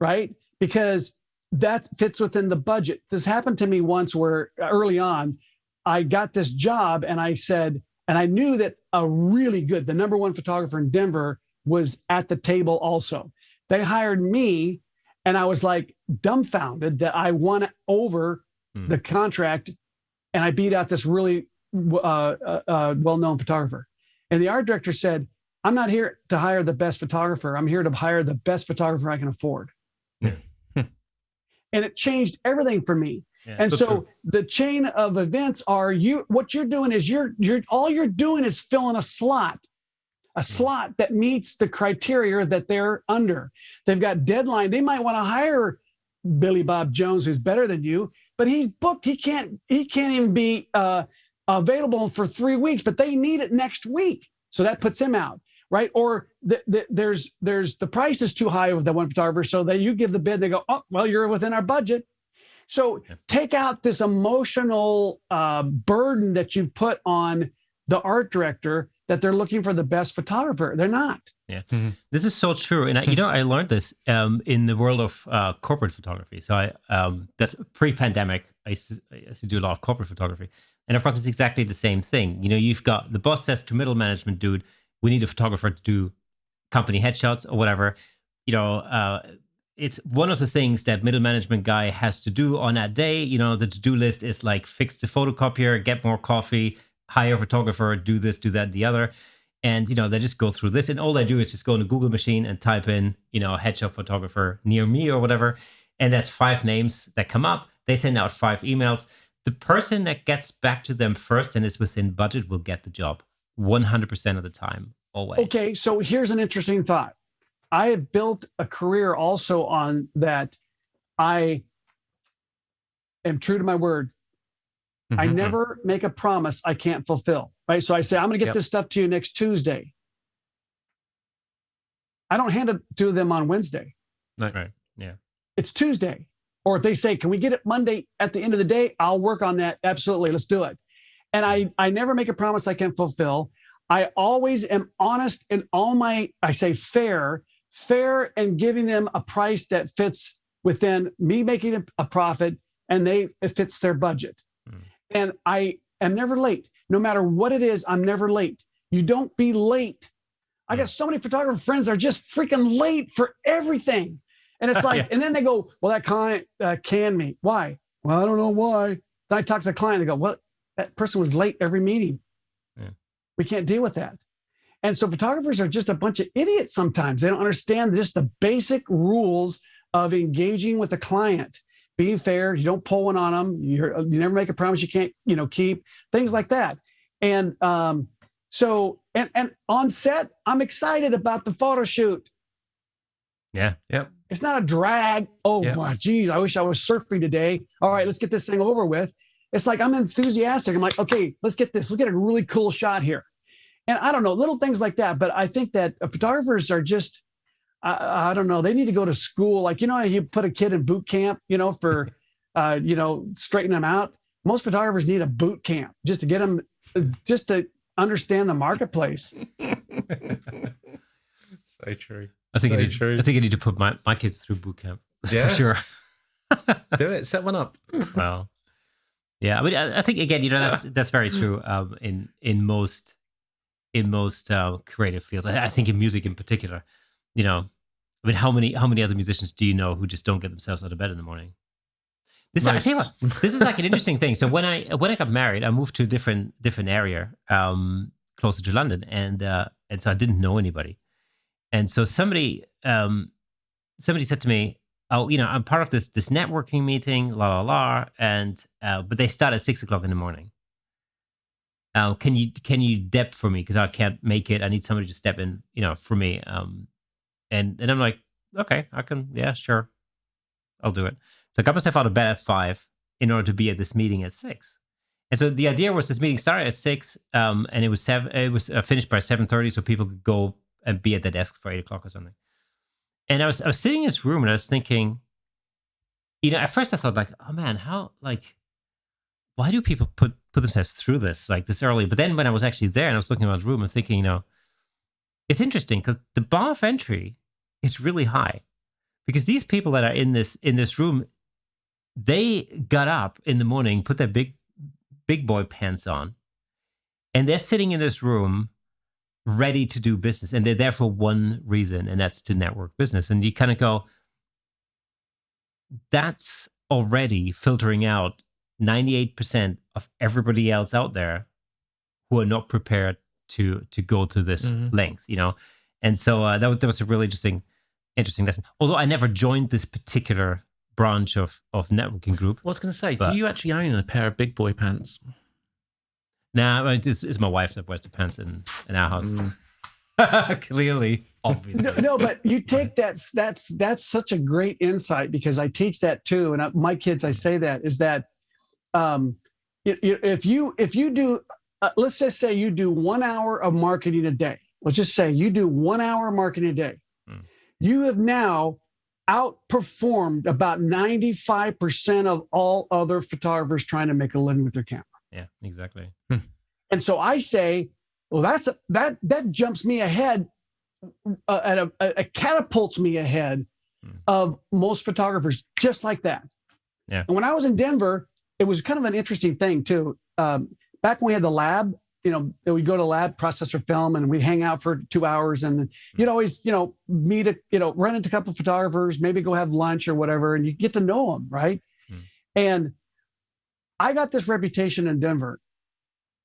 right? Because that fits within the budget. This happened to me once where early on, I got this job and I said, and I knew that the number one photographer in Denver was at the table also. They hired me and I was like dumbfounded that I won over the contract and I beat out this really well-known photographer. And the art director said, I'm not here to hire the best photographer. I'm here to hire the best photographer I can afford.
Yeah.
And it changed everything for me. Yeah, and so the chain of events are what you're doing is all you're doing is filling a slot that meets the criteria that they're under. They've got deadline. They might want to hire Billy Bob Jones, who's better than you, but he's booked. He can't even be available for 3 weeks, but they need it next week. So that puts him out. Right. Or there's the price is too high with that one photographer. So that you give the bid, they go, oh, well, you're within our budget. So take out this emotional burden that you've put on the art director that they're looking for the best photographer. They're not.
Yeah, This is so true. And I learned this in the world of corporate photography. So that's pre-pandemic. I used to do a lot of corporate photography. And of course, it's exactly the same thing. You've got the boss says to middle management, dude, we need a photographer to do company headshots or whatever. It's one of the things that middle management guy has to do on that day. The to-do list is like fix the photocopier, get more coffee, hire a photographer, do this, do that, the other. And, they just go through this. And all they do is just go on the Google machine and type in, headshot photographer near me or whatever. And there's 5 names that come up. They send out 5 emails. The person that gets back to them first and is within budget will get the job. 100% of the time, always.
Okay, so here's an interesting thought. I have built a career also on that. I am true to my word. I never make a promise I can't fulfill, right? So I say, I'm going to get this stuff to you next Tuesday. I don't hand it to them on Wednesday.
No.
Right. Yeah.
It's Tuesday. Or if they say, can we get it Monday at the end of the day? I'll work on that. Absolutely. Let's do it. And I never make a promise I can't fulfill. I always am honest in all my, I say fair and giving them a price that fits within me making a profit and it fits their budget. And I am never late. No matter what it is, I'm never late. You don't be late. I got so many photographer friends that are just freaking late for everything. And it's like, and then they go, well, that client canned me. Why? Well, I don't know why. Then I talk to the client. They go, well, that person was late every meeting. Yeah. We can't deal with that. And so photographers are just a bunch of idiots sometimes. They don't understand just the basic rules of engaging with the client. Being fair, you don't pull one on them. You never make a promise you can't, keep, things like that. And so on set, I'm excited about the photo shoot.
Yeah. Yep.
It's not a drag. Oh, wow, geez, I wish I was surfing today. All right, let's get this thing over with. It's like I'm enthusiastic. I'm like, okay, let's get this. Let's get a really cool shot here. And I don't know, little things like that. But I think that photographers are just, I don't know, they need to go to school. Like, you put a kid in boot camp, for, straighten them out. Most photographers need a boot camp just to get them, just to understand the marketplace.
So true.
I think I need to put my kids through boot camp.
Yeah.
For sure.
Do it. Set one up.
Well, yeah. I mean, I think again, that's very true. In most creative fields, I think in music in particular, I mean, how many other musicians do you know who just don't get themselves out of bed in the morning? I tell you what, this is like an interesting thing. So when I got married, I moved to a different area, closer to London, and so I didn't know anybody. And so somebody said to me, "Oh, I'm part of this networking meeting, la la la," and but they start at 6:00 in the morning. Can you dep for me, because I can't make it. I need somebody to step in, for me. And I'm like, okay, I can. Yeah, sure, I'll do it. So I got myself out of bed at 5 in order to be at this meeting at 6. And so the idea was this meeting started at 6, and it was finished by 7:30, so people could go and be at the desk for 8:00 or something. And I was sitting in this room and I was thinking, at first I thought like, oh man, why do people put themselves through this like this early? But then when I was actually there and I was looking around the room and thinking, it's interesting because the bar of entry is really high, because these people that are in this room, they got up in the morning, put their big boy pants on, and they're sitting in this room ready to do business. And they're there for one reason, and that's to network business. And you kind of go, that's already filtering out 98% of everybody else out there who are not prepared to go to this length, And so that was a really interesting lesson. Although I never joined this particular branch of networking group.
I was going to say, do you actually own a pair of big boy pants?
Nah, it's my wife that wears the pants in our house. Clearly, obviously.
No, but you take that's such a great insight, because I teach that too, and my kids, I say that is that if you do, let's just say you do 1 hour of marketing a day. Let's just say you do 1 hour of marketing a day. You have now outperformed about 95% of all other photographers trying to make a living with their camera.
Yeah, exactly.
And so I say, well, that jumps me ahead, it catapults me ahead of most photographers, just like that.
Yeah.
And when I was in Denver, it was kind of an interesting thing too. Back when we had the lab, we'd go to lab, processor film, and we'd hang out for 2 hours, and you'd always, meet run into a couple of photographers, maybe go have lunch or whatever, and you get to know them, right? And I got this reputation in Denver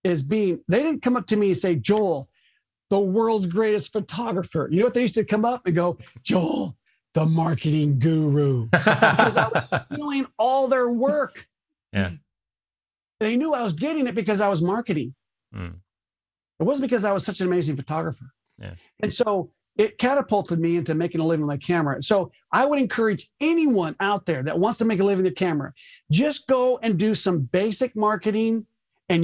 as being, they didn't come up to me and say, Joel, the world's greatest photographer. You know what they used to come up and go, Joel, the marketing guru, because I was stealing all their work.
Yeah.
They knew I was getting it because I was marketing. It wasn't because I was such an amazing photographer.
Yeah.
And so it catapulted me into making a living with my camera. So I would encourage anyone out there that wants to make a living with camera, just go and do some basic marketing, and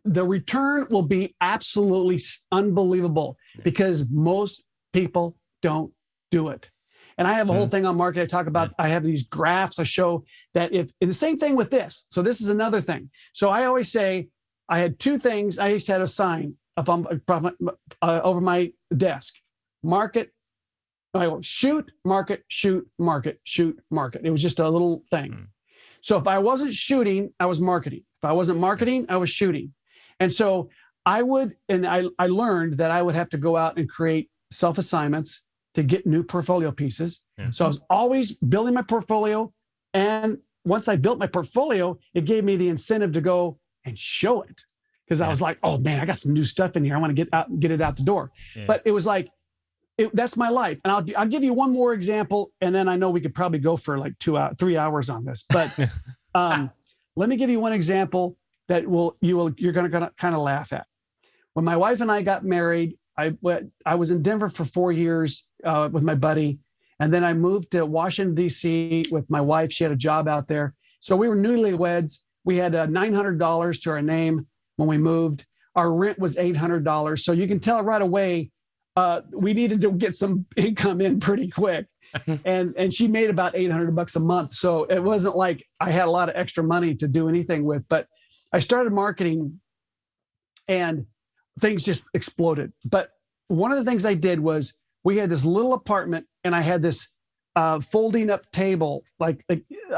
the return will be absolutely unbelievable, because most people don't do it. And I have a whole thing on marketing. I talk about, I have these graphs. I show that and the same thing with this. So this is another thing. So I always say, I had two things. I used to have a sign up on over my desk: market. I go shoot, market, shoot, market, shoot, market. It was just a little thing. So if I wasn't shooting, I was marketing. If I wasn't marketing, I was shooting. And so I learned that I would have to go out and create self-assignments to get new portfolio pieces. So I was always building my portfolio. And once I built my portfolio, it gave me the incentive to go and show it. Because I was like, oh man, I got some new stuff in here. I want to get it out the door. But it was like, that's my life. And I'll give you one more example. And then I know we could probably go for like 3 hours on this. But let me give you one example that you're going to kind of laugh at. When my wife and I got married, I was in Denver for 4 years with my buddy. And then I moved to Washington, D.C. with my wife. She had a job out there. So we were newlyweds. We had $900 to our name when we moved. Our rent was $800. So you can tell right away, we needed to get some income in pretty quick. And she made about $800 a month. So it wasn't like I had a lot of extra money to do anything with, but I started marketing and things just exploded. But one of the things I did was, we had this little apartment and I had this folding up table, like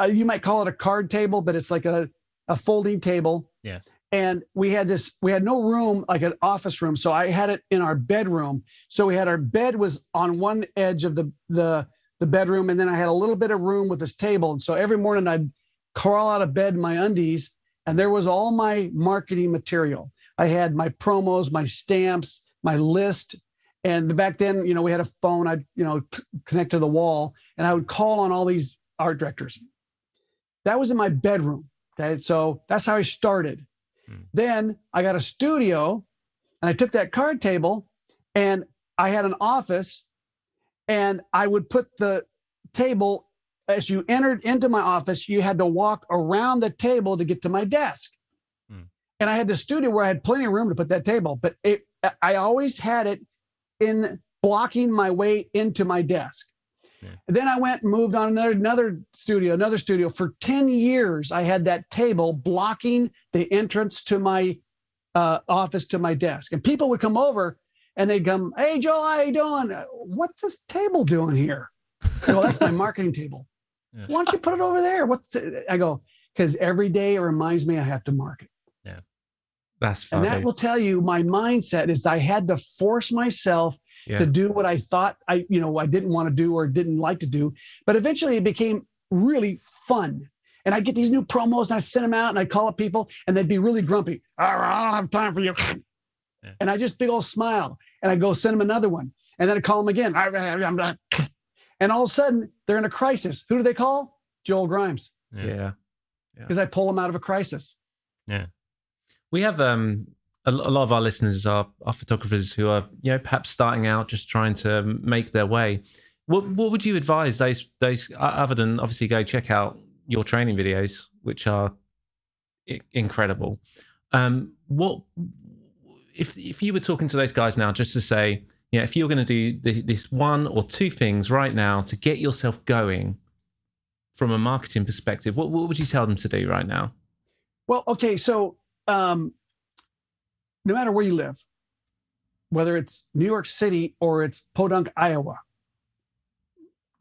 you might call it a card table, but it's like a folding table. Yeah. And we had no room, like an office room. So I had it in our bedroom. So we had our bed was on one edge of the bedroom. And then I had a little bit of room with this table. And so every morning I'd crawl out of bed in my undies, and there was all my marketing material. I had my promos, my stamps, my list. And back then, we had a phone I'd, connect to the wall, and I would call on all these art directors. That was in my bedroom. Okay. So that's how I started. Then I got a studio, and I took that card table, and I had an office, and I would put the table, as you entered into my office, you had to walk around the table to get to my desk. And I had the studio where I had plenty of room to put that table, but I always had it in blocking my way into my desk. And then I went and moved on another studio. For 10 years, I had that table blocking the entrance to my office, to my desk. And people would come over and they'd come, "Hey, Joel, how you doing? What's this table doing here?" I go, "That's my marketing table." "Why don't you put it over there?" I go, "Because every day it reminds me I have to market."
Yeah. That's funny.
And that will tell you my mindset is I had to force myself to do what I thought I didn't want to do or didn't like to do. But eventually it became really fun. And I'd get these new promos and I send them out and I'd call up people and they'd be really grumpy. "I don't have time for you." And I just big old smile and I'd go send them another one. And then I'd call them again. And all of a sudden they're in a crisis. Who do they call? Joel Grimes.
Yeah.
Because I pull them out of a crisis.
Yeah. We have a lot of our listeners are photographers who are, perhaps starting out, just trying to make their way. What would you advise those other than obviously go check out your training videos, which are incredible? What if you were talking to those guys now, just to say, if you're going to do this one or two things right now to get yourself going from a marketing perspective, what would you tell them to do right now?
Well, okay, so no matter where you live, whether it's New York City or it's Podunk, Iowa,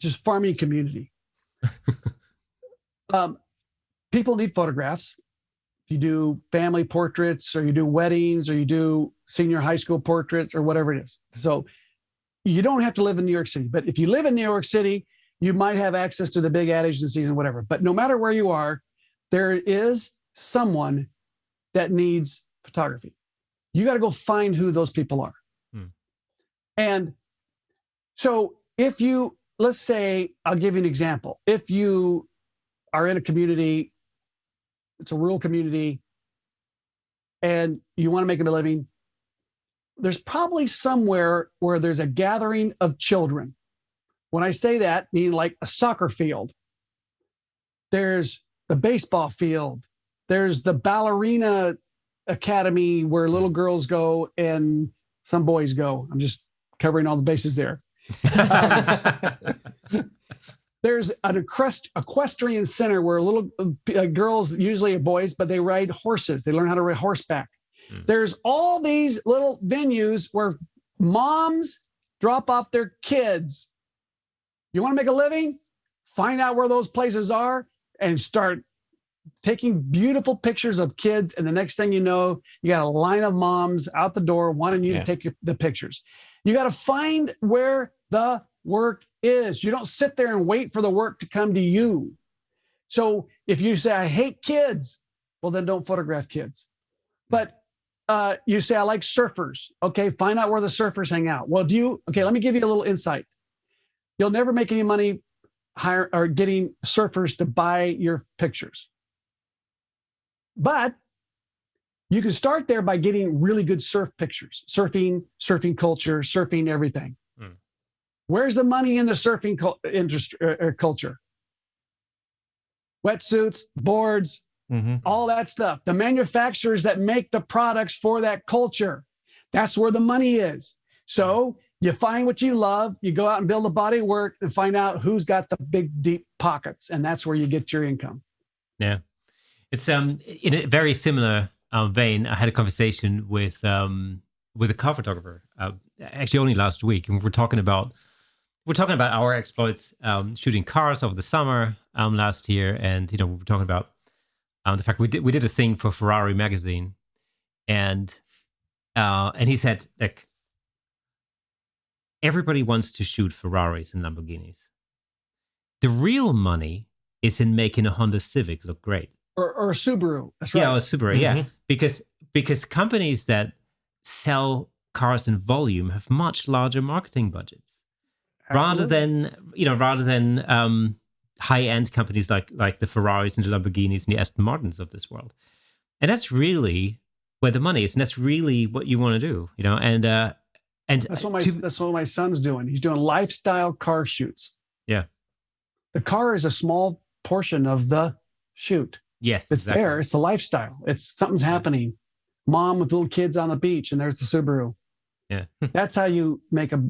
just farming community, people need photographs. If you do family portraits or you do weddings or you do senior high school portraits or whatever it is. So you don't have to live in New York City, but if you live in New York City, you might have access to the big ad agencies and whatever. But no matter where you are, there is someone that needs photography. You got to go find who those people are. And so let's say, I'll give you an example. If you are in a community, it's a rural community, and you want to make a living, there's probably somewhere where there's a gathering of children. When I say that, I mean like a soccer field. There's the baseball field. There's the ballerina academy where little girls go and some boys go. I'm just covering all the bases there. There's an equestrian center where little girls, usually are boys, but they ride horses. They learn how to ride horseback. There's all these little venues where moms drop off their kids. You want to make a living? Find out where those places are and start taking beautiful pictures of kids. And the next thing you know, you got a line of moms out the door wanting you to take the pictures. You got to find where the work is. You don't sit there and wait for the work to come to you. So if you say, I hate kids, well, then don't photograph kids. But you say, I like surfers. Okay, find out where the surfers hang out. Well, let me give you a little insight. You'll never make any money getting surfers to buy your pictures. But you can start there by getting really good surf pictures, surfing culture, surfing everything. Where's the money in the surfing industry, culture? Wetsuits, boards, all that stuff. The manufacturers that make the products for that culture, that's where the money is. So you find what you love, you go out and build a body of work and find out who's got the big, deep pockets. And that's where you get your income.
Yeah. It's in a very similar vein. I had a conversation with a car photographer, actually only last week. And we're talking about our exploits shooting cars over the summer last year. And, we're talking about the fact we did a thing for Ferrari magazine. And he said, like, everybody wants to shoot Ferraris and Lamborghinis. The real money is in making a Honda Civic look great.
Or a Subaru. That's right.
Yeah, or a Subaru, yeah. Because companies that sell cars in volume have much larger marketing budgets.
Absolutely.
Rather than high-end companies like the Ferraris and the Lamborghinis and the Aston Martins of this world. And that's really where the money is, and that's really what you want to do, and
that's what my son's doing. He's doing lifestyle car shoots.
Yeah.
The car is a small portion of the shoot.
Yes,
it's
exactly.
there. It's a lifestyle. It's something's happening. Mom with little kids on the beach, and there's the Subaru.
Yeah.
That's how you make a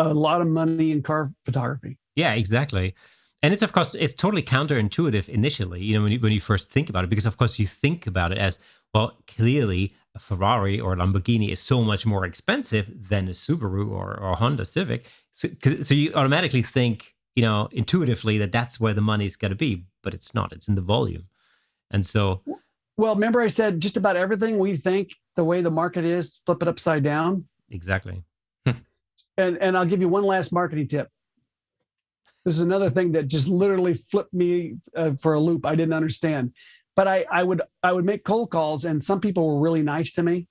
lot of money in car photography.
Yeah, exactly. And it's, of course, it's totally counterintuitive initially, when you first think about it, because, of course, you think about it as, well, clearly a Ferrari or a Lamborghini is so much more expensive than a Subaru or a Honda Civic. So you automatically think, intuitively that's where the money's got to be, but it's not. It's in the volume. And so...
Well, remember I said just about everything we think, the way the market is, flip it upside down.
Exactly.
And I'll give you one last marketing tip. This is another thing that just literally flipped me for a loop. I didn't understand. But I would make cold calls, and some people were really nice to me.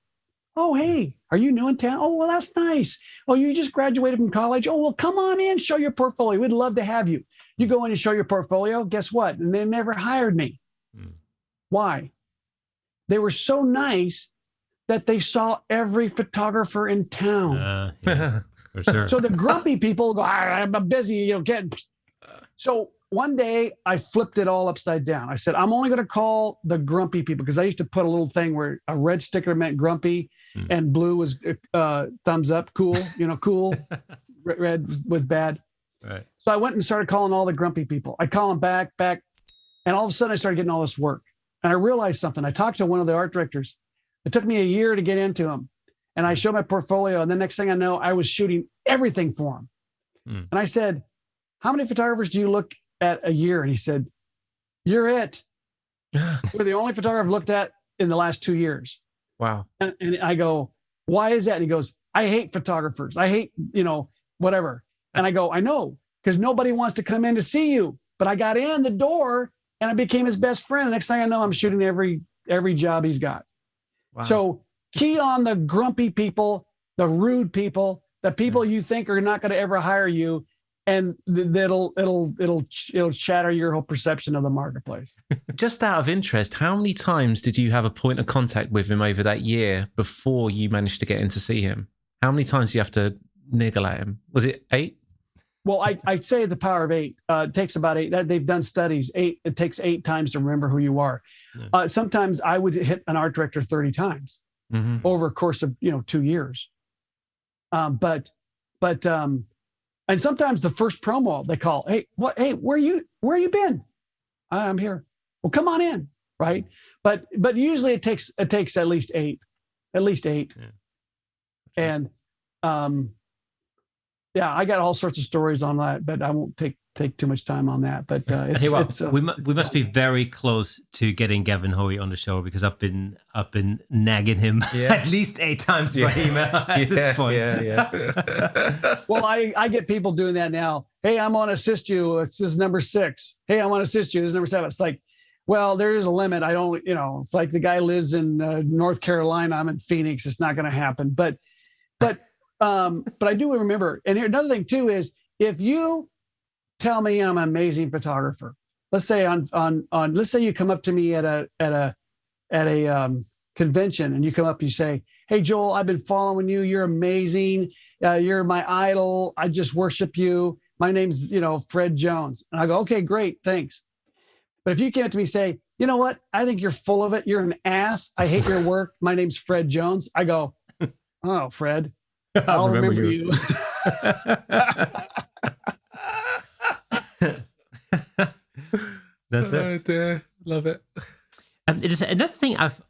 Oh, hey, are you new in town? Oh, well, that's nice. Oh, you just graduated from college? Oh, well, come on in, show your portfolio. We'd love to have you. You go in and show your portfolio. Guess what? And they never hired me. Why? They were so nice that they saw every photographer in town.
Yeah, for sure.
So the grumpy people go, I'm busy, So one day I flipped it all upside down. I said, I'm only going to call the grumpy people, because I used to put a little thing where a red sticker meant grumpy and blue was thumbs up, cool, cool, red with bad.
Right.
So I went and started calling all the grumpy people. I call them back. And all of a sudden I started getting all this work. And I realized something. I talked to one of the art directors. It took me a year to get into him. And I showed my portfolio. And the next thing I know, I was shooting everything for him. And I said, how many photographers do you look at a year? And he said, you're it. You're the only photographer I've looked at in the last 2 years.
Wow.
And I go, why is that? And he goes, I hate photographers. I hate, whatever. And I go, I know, because nobody wants to come in to see you. But I got in the door and I became his best friend. The next thing I know, I'm shooting every job he's got. Wow. So key on the grumpy people, the rude people, the people you think are not going to ever hire you, and it'll shatter your whole perception of the marketplace.
Just out of interest, how many times did you have a point of contact with him over that year before you managed to get in to see him? How many times do you have to niggle at him? Was it 8?
Well, I'd say the power of 8. It takes about 8. They've done studies. 8. It takes 8 times to remember who you are. Yeah. Sometimes I would hit an art director 30 times over a course of 2 years. But and sometimes the first promo they call, hey, where you been? I'm here. Well, come on in, right? But usually it takes at least 8, Yeah. And yeah, I got all sorts of stories on that, but I won't take too much time on that. But
we must be very close to getting Gavin Hoey on the show, because I've been nagging him at least 8 times by email at this point.
Well, I get people doing that now. Hey, I'm on assist you. This is number 6. Hey, I want to assist you. This is number 7. It's like, well, there is a limit. I don't, it's like the guy lives in North Carolina. I'm in Phoenix. It's not going to happen. But I do remember. And here, another thing too is, if you tell me I'm an amazing photographer, let's say let's say you come up to me at a convention, and you come up, you say, hey, Joel, I've been following you. You're amazing. You're my idol. I just worship you. My name's, Fred Jones. And I go, okay, great. Thanks. But if you came up to me and say, you know what? I think you're full of it. You're an ass. I hate your work. My name's Fred Jones. I go, oh, Fred, I'll remember you.
That's it.
Dear. Love it.
Another thing I've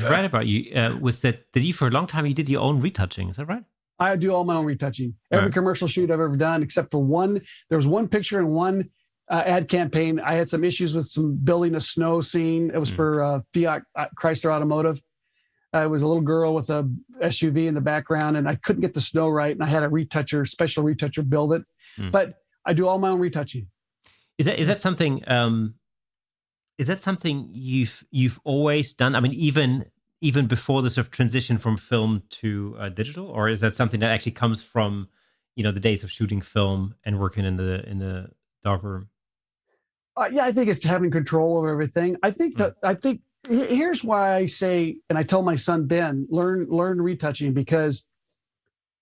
read about you was that you, for a long time, you did your own retouching. Is that right?
I do all my own retouching. Every commercial shoot I've ever done, except for one. There was one picture in one ad campaign. I had some issues with building a snow scene. It was for Fiat Chrysler Automotive. It was a little girl with a SUV in the background, and I couldn't get the snow right, and I had a special retoucher build it. But I do all my own retouching.
Is that something? Is that something you've always done? I mean, even before the sort of transition from film to digital, or is that something that actually comes from the days of shooting film and working in the darkroom?
Yeah, I think it's having control over everything. I think here's why I say, and I told my son Ben, learn retouching, because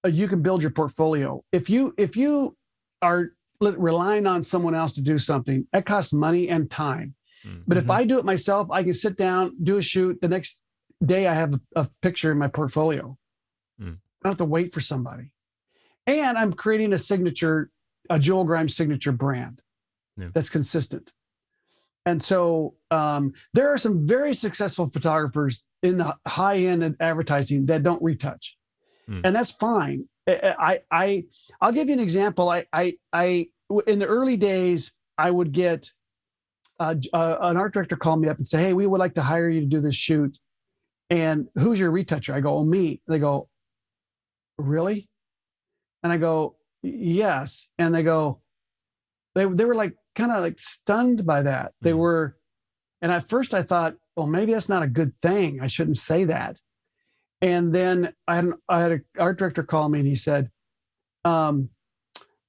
you can build your portfolio. If you are relying on someone else to do something, that costs money and time. But if I do it myself, I can sit down, do a shoot. The next day I have a picture in my portfolio. I don't have to wait for somebody. And I'm creating a Joel Grimes signature brand that's consistent. And so there are some very successful photographers in the high-end advertising that don't retouch. And that's fine. I'll give you an example. I in the early days, I would get an art director call me up and say, hey, we would like to hire you to do this shoot. And who's your retoucher? I go, oh, me. They go, really? And I go, yes. And they go, they were like kind of like stunned by that. They were, and at first I thought, well, maybe that's not a good thing. I shouldn't say that. And then I had an art director call me, and he said, I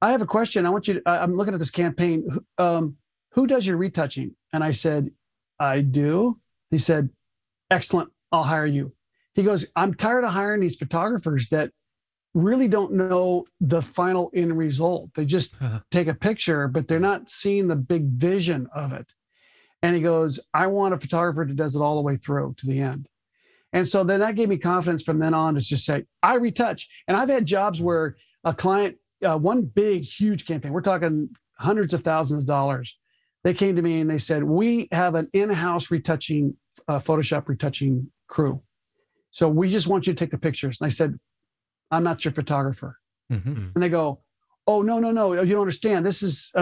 have a question. I want you to, I'm looking at this campaign. Who does your retouching? And I said, I do. He said, excellent. I'll hire you. He goes, I'm tired of hiring these photographers that really don't know the final end result. They just take a picture, but they're not seeing the big vision of it. And he goes, I want a photographer that does it all the way through to the end. And so then that gave me confidence from then on to just say, I retouch. And I've had jobs where a client, one big, huge campaign, we're talking hundreds of thousands of dollars. They came to me and they said, we have an in-house retouching, Photoshop retouching crew. So we just want you to take the pictures. And I said, I'm not your photographer. And they go, oh, no. You don't understand. This is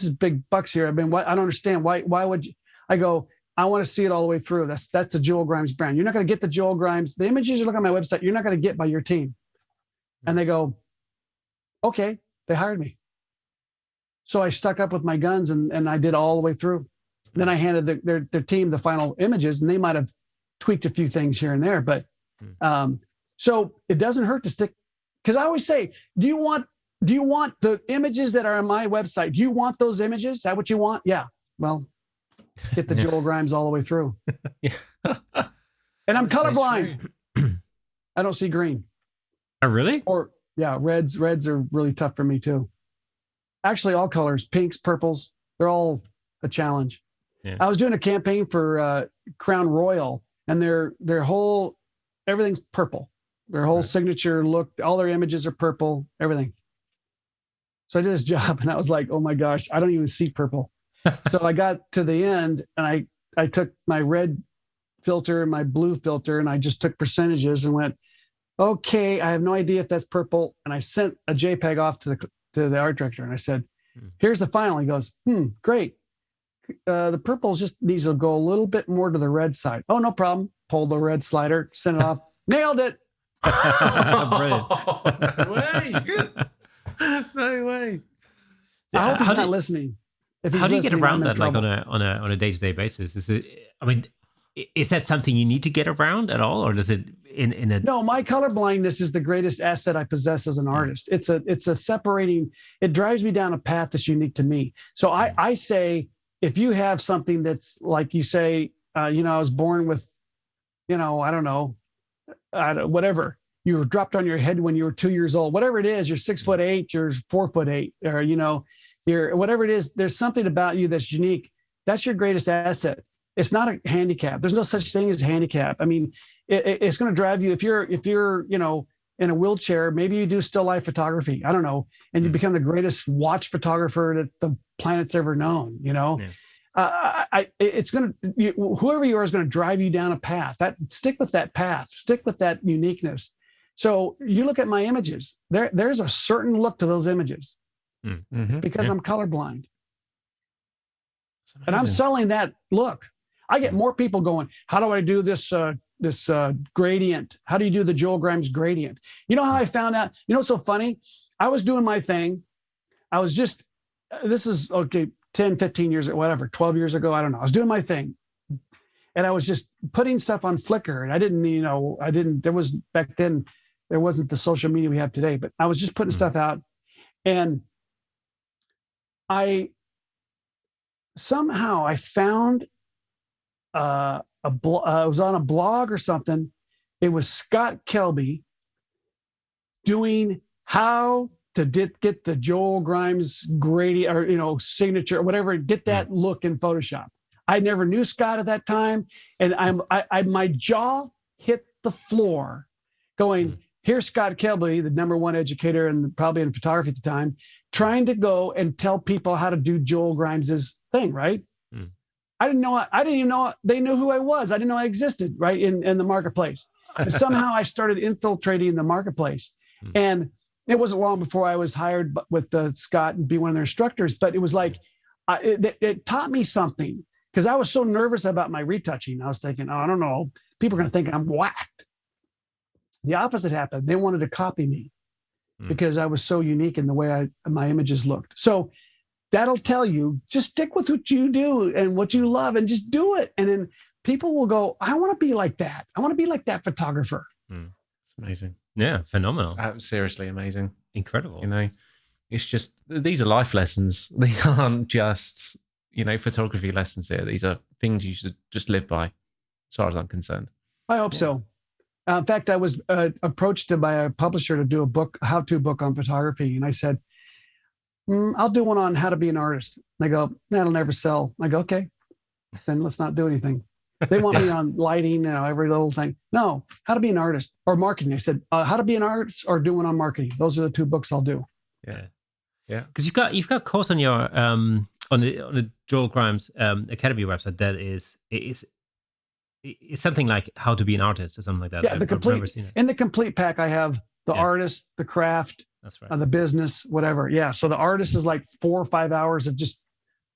big bucks here. I don't understand. Why would you? I go, I want to see it all the way through. That's the Joel Grimes brand. You're not going to get the Joel Grimes. The images you look on my website, you're not going to get by your team. And they go, okay. They hired me. So I stuck up with my guns and I did all the way through. Then I handed their team the final images, and they might have tweaked a few things here and there. But so it doesn't hurt to stick. Because I always say, do you want do you want the images that are on my website? Do you want those images? Is that what you want? Yeah. Well, get the Joel Grimes all the way through.
Yeah.
And I'm colorblind. I don't see green.
Oh, really?
Or yeah, reds are really tough for me too. Actually, all colors, pinks, purples, they're all a challenge.
Yeah.
I was doing a campaign for Crown Royal, and their whole everything's purple. Their whole signature look, all their images are purple, everything. So I did this job, and I was like, oh my gosh, I don't even see purple. So I got to the end, and I took my red filter and my blue filter, and I just took percentages and went, okay, I have no idea if that's purple. And I sent a JPEG off to the art director, and I said, here's the final. He goes, great. The purple just needs to go a little bit more to the red side. Oh, no problem. Pulled the red slider, sent it off. Nailed it.
Brilliant.
Way. Good. No way.
I hope he's not listening. If he's
how do you get
listening,
around
I'm in
that, like
trouble.
on a day-to-day basis? Is that something you need to get around at all, or does it in a?
No, my color blindness is the greatest asset I possess as an artist. It's a separating. It drives me down a path that's unique to me. So I say, if you have something that's like you say, I was born with, I don't know, whatever. You were dropped on your head when you were 2 years old. Whatever it is, you're 6'8", you're 4'8", or you're whatever it is. There's something about you that's unique. That's your greatest asset. It's not a handicap. There's no such thing as a handicap. I mean, it's going to drive you if you're in a wheelchair. Maybe you do still life photography. I don't know, and you become the greatest watch photographer that the planet's ever known. It's going to whoever you are is going to drive you down a path. Stick with that path. Stick with that uniqueness. So you look at my images. There's a certain look to those images.
Mm-hmm.
It's because I'm colorblind, and I'm selling that look. I get more people going, how do I do this gradient? How do you do the Joel Grimes gradient? You know how I found out? You know what's so funny? I was doing my thing. I was just, this is, 10, 15 years, or whatever, 12 years ago, I don't know. I was doing my thing. And I was just putting stuff on Flickr. And I didn't, there was, back then, there wasn't the social media we have today, but I was just putting stuff out. And somehow I found I was on a blog or something. It was Scott Kelby doing how to get the Joel Grimes gradient or signature or whatever, get that look in Photoshop. I never knew Scott at that time, and my jaw hit the floor, going, here's Scott Kelby, the #1 educator and probably in photography at the time, trying to go and tell people how to do Joel Grimes's thing, right? I didn't even know they knew who I was. I didn't know I existed, right, in the marketplace. But somehow I started infiltrating the marketplace. And it wasn't long before I was hired with Scott and be one of their instructors. But it was like, it taught me something, because I was so nervous about my retouching. I was thinking, I don't know, people are going to think I'm whacked. The opposite happened. They wanted to copy me because I was so unique in the way my images looked. So that'll tell you, just stick with what you do and what you love and just do it. And then people will go, I want to be like that. I want to be like that photographer.
It's amazing.
Yeah, phenomenal.
Seriously amazing.
Incredible.
It's just, these are life lessons. These aren't just, photography lessons here. These are things you should just live by, as far as I'm concerned.
I hope so. In fact, I was approached by a publisher to do a how-to book on photography. And I said, I'll do one on how to be an artist. They go, that'll never sell. I go, okay, then let's not do anything. They want me on lighting, every little thing. No, how to be an artist or marketing. I said, how to be an artist or do one on marketing. Those are the 2 books I'll do.
Yeah.
Because you've got a course on your on the Joel Grimes Academy website that is it's something like how to be an artist or something like that.
Yeah, in the complete pack, I have the artist, the craft,
that's right,
the business, whatever. Yeah. So the artist is like 4 or 5 hours of just,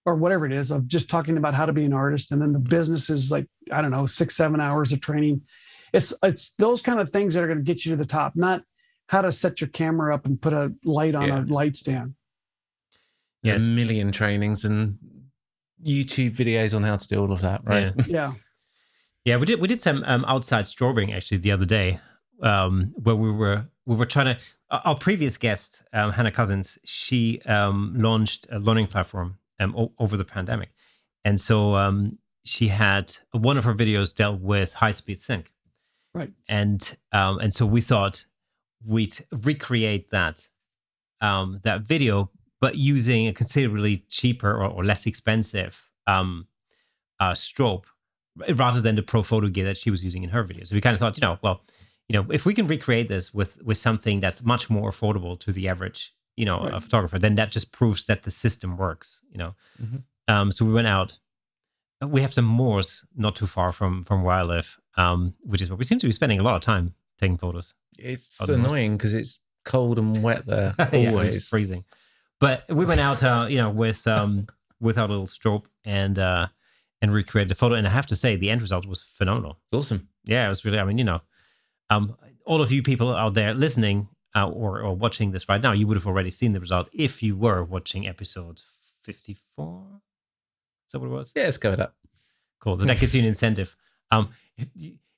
or whatever it is, of just talking about how to be an artist. And then the business is like, I don't know, 6, 7 hours of training. It's those kind of things that are going to get you to the top, not how to set your camera up and put a light on a light stand.
Yes. A million trainings and YouTube videos on how to do all of that, right?
Yeah.
We did some outside strobing actually the other day, where we were we were trying to. Our previous guest, Hannah Cousins, she launched a learning platform over the pandemic, and so she had one of her videos dealt with high-speed sync,
Right.
And so we thought we'd recreate that video, but using a considerably cheaper or less expensive strobe rather than the pro photo gear that she was using in her videos. So we kind of thought, if we can recreate this with something that's much more affordable to the average,
Right.
photographer, then that just proves that the system works, So we went out. We have some moors not too far from where I live, which is where we seem to be spending a lot of time taking photos.
It's annoying because it's cold and wet there
Yeah,
always.
it's freezing. But we went out, with our little strobe and recreated the photo. And I have to say, the end result was phenomenal.
It's awesome.
Yeah, it was really. I mean, all of you people out there listening or watching this right now, you would have already seen the result if you were watching episode 54. Is that what it was?
Yeah, let's go with that.
Cool. So that gives you an incentive.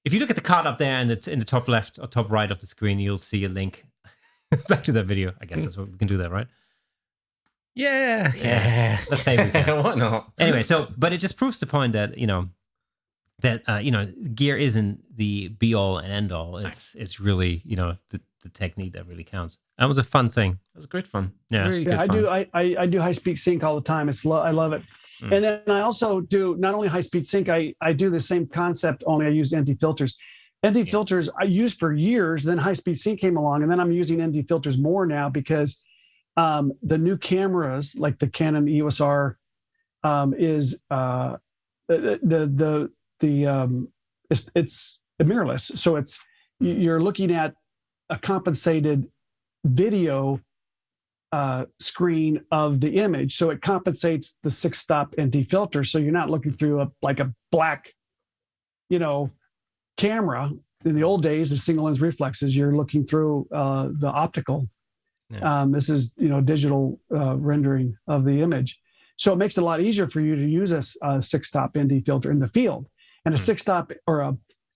If you look at the card up there in the top left or top right of the screen, you'll see a link back to that video. I guess that's what we can do that, right?
Yeah.
Let's say we can.
Why not?
Anyway, but it just proves the point that gear isn't the be all and end all. It's really the technique that really counts. That was a fun thing.
It was great fun.
Yeah,
really good
I
fun.
do. I do high speed sync all the time. I love it. And then I also do not only high speed sync. I do the same concept. Only I use ND filters. ND filters I used for years. Then high speed sync came along, and then I'm using ND filters more now because the new cameras like the Canon EOS R is it's mirrorless, so you're looking at a compensated video screen of the image, so it compensates the 6-stop ND filter, so you're not looking through a black camera. In the old days, the single lens reflexes, you're looking through the optical. This is digital rendering of the image, so it makes it a lot easier for you to use a 6-stop ND filter in the field. And a 6-stop or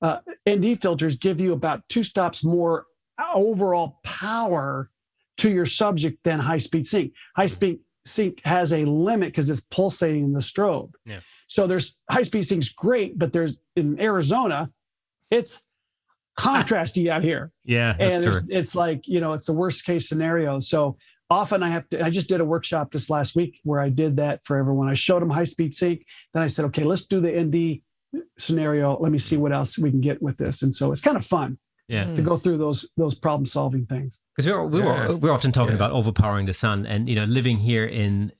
a ND filters give you about 2 stops more overall power to your subject than high-speed sync. High-speed sync has a limit because it's pulsating in the strobe.
Yeah.
So there's high-speed sync's great, but there's in Arizona, it's contrasty out here.
Yeah, that's
and
true.
It's like, it's the worst case scenario. So often I just did a workshop this last week where I did that for everyone. I showed them high-speed sync. Then I said, okay, let's do the ND scenario. Let me see what else we can get with this. And so it's kind of fun.
Yeah,
to go through those problem-solving things.
Because we're often talking about overpowering the sun, and living here in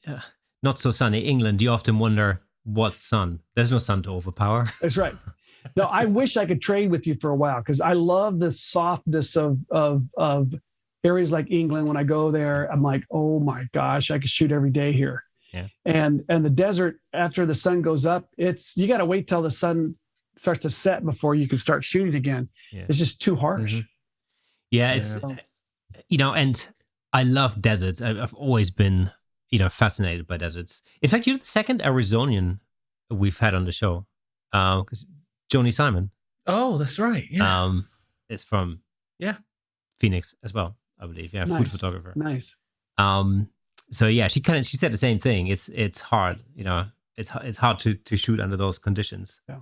not so sunny England, you often wonder what's sun. There's no sun to overpower.
That's right. No, I wish I could trade with you for a while because I love the softness of areas like England. When I go there, I'm like, oh my gosh, I could shoot every day here.
Yeah.
And the desert, after the sun goes up, you got to wait till the sun starts to set before you can start shooting again.
Yeah.
It's just too harsh.
Mm-hmm. Yeah, it's and I love deserts. I've always been fascinated by deserts. In fact, you're the second Arizonian we've had on the show, because Joni Simon.
Oh, that's right. Yeah.
Is from Phoenix as well, I believe. Yeah,
Nice.
food photographer.
Nice.
So yeah, she said the same thing. It's hard, it's hard to shoot under those conditions.
Yeah.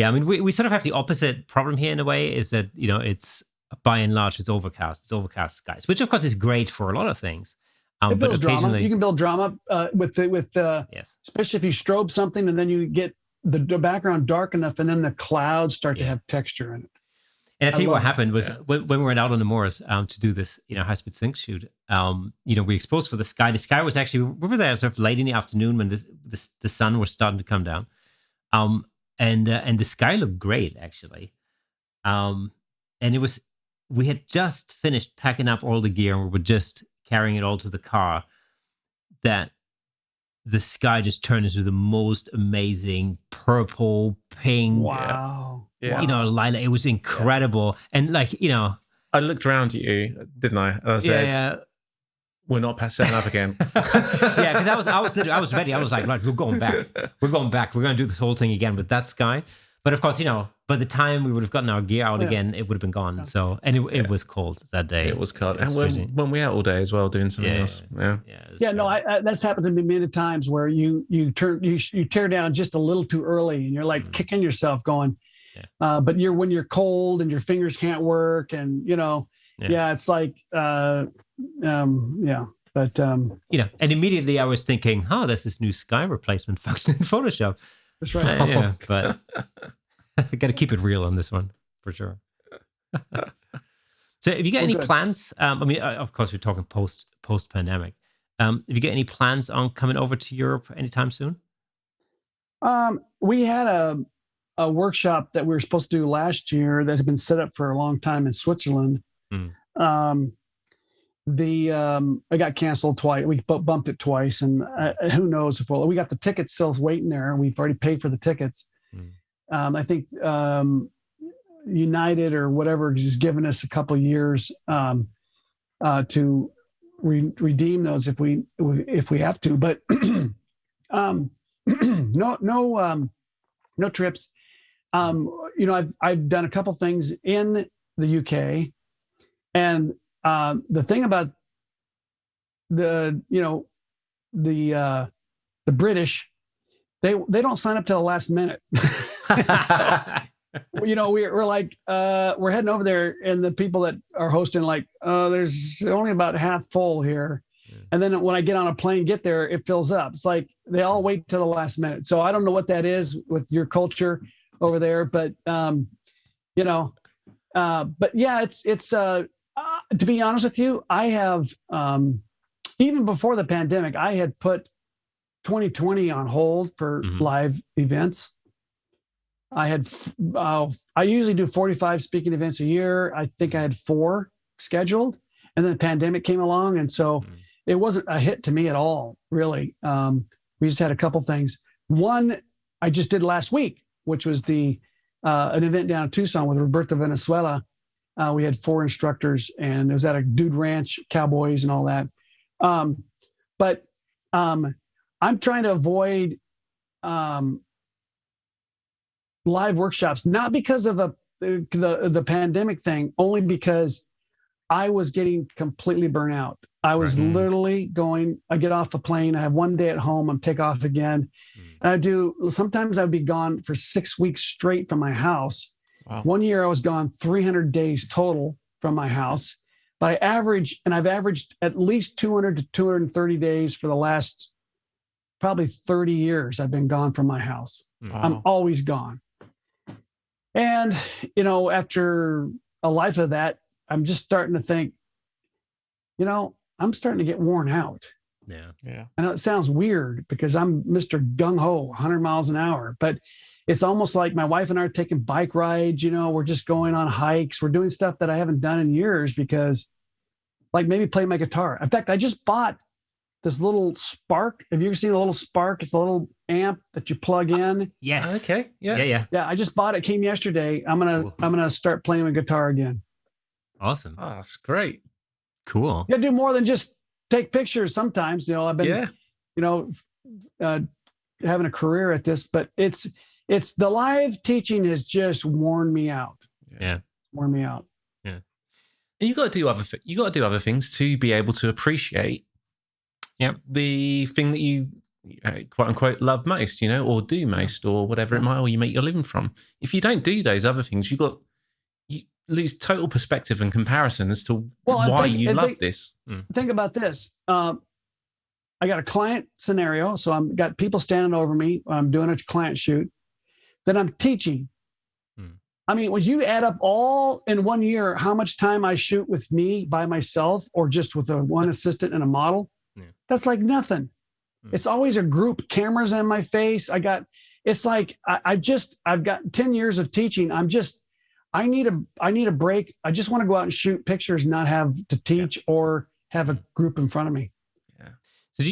I mean, we sort of have the opposite problem here in a way, is that, it's by and large, it's overcast skies, which of course is great for a lot of things.
It builds
but occasionally,
drama. You can build drama with
yes.
especially if you strobe something and then you get the background dark enough and then the clouds start to have texture in it.
And I tell you what
love it.
happened was when we went out on the moors to do this, high-speed sync shoot, we exposed for the sky. The sky was actually, we were there sort of late in the afternoon when the sun was starting to come down. And the sky looked great, actually. And we had just finished packing up all the gear and we were just carrying it all to the car, that the sky just turned into the most amazing purple, pink,
Wow.
lilac. It was incredible. And
I looked around at you, didn't I? And I said, we're not past 7 up again.
Yeah, because I was ready. I was like, right, we're going back. We're going to do this whole thing again with that sky. But of course, by the time we would have gotten our gear out again, it would have been gone. So, and it was cold that day.
It was cold.
It was
And when we're out all day as well, doing something else.
Yeah. No, that's happened to me many times where you tear down just a little too early and you're like kicking yourself going, but when you're cold and your fingers can't work and, it's like, but,
and immediately I was thinking, there's this new sky replacement function in Photoshop.
That's right.
But I got to keep it real on this one for sure. So, have you got any plans? Of course, we're talking post pandemic. Have you got any plans on coming over to Europe anytime soon?
We had a workshop that we were supposed to do last year that's been set up for a long time in Switzerland. It got canceled twice. We bumped it twice, and who knows if we got the tickets still waiting there. We've already paid for the tickets. I think United or whatever is just giving us a couple of years to redeem those if we have to. But no trips. I've done a couple things in the UK, and the thing about the British, they don't sign up till the last minute. We're like we're heading over there, and the people that are hosting like, there's only about half full here. And then when I get on a plane, get there, it fills up. It's like they all wait till the last minute. So I don't know what that is with your culture over there, but but yeah, it's to be honest with you, I have even before the pandemic, I had put 2020 on hold for live events. I usually do 45 speaking events a year. I think I had 4 scheduled, and then the pandemic came along, and so it wasn't a hit to me at all, really. We just had a couple things. One I just did last week, which was an event down in Tucson with Roberto Venezuela. We had 4 instructors, and it was at a dude ranch, cowboys and all that. But I'm trying to avoid live workshops, not because of the pandemic thing, only because I was getting completely burnt out. I was literally I get off a plane, I have one day at home, I'm take off again. And sometimes I'd be gone for 6 weeks straight from my house. Wow. One year I was gone 300 days total from my house, but I've averaged at least 200 to 230 days for the last probably 30 years. I've been gone from my house. Wow. I'm always gone. And, after a life of that, I'm just starting to think, I'm starting to get worn out. Yeah. I know it sounds weird because I'm Mr. Gung-ho, 100 miles an hour, but it's almost like my wife and I are taking bike rides, we're just going on hikes. We're doing stuff that I haven't done in years because like maybe play my guitar. In fact, I just bought this little Spark. Have you ever seen a little Spark? It's a little amp that you plug in.
Yes.
Okay. Yeah.
Yeah. I just bought it. Came yesterday. I'm gonna start playing my guitar again.
Awesome.
Oh, that's great.
Cool.
You gotta do more than just take pictures. Sometimes, I've been, having a career at this, but it's the live teaching has just worn me out.
Yeah.
Worn me out.
Yeah. And you got to do other things to be able to appreciate the thing that you quote unquote love most, or do most, or whatever it might, or you make your living from. If you don't do those other things, you lose total perspective and comparison as to why you love this.
Think about this. I got a client scenario, so I've got people standing over me. I'm doing a client shoot. Then I'm teaching. I mean, when you add up all in 1 year, how much time I shoot with me by myself or just with one assistant and a model, that's like nothing. It's always a group, cameras in my face. I've got 10 years of teaching. I need a break. I just want to go out and shoot pictures, not have to teach or have a group in front of me.
Yeah. So are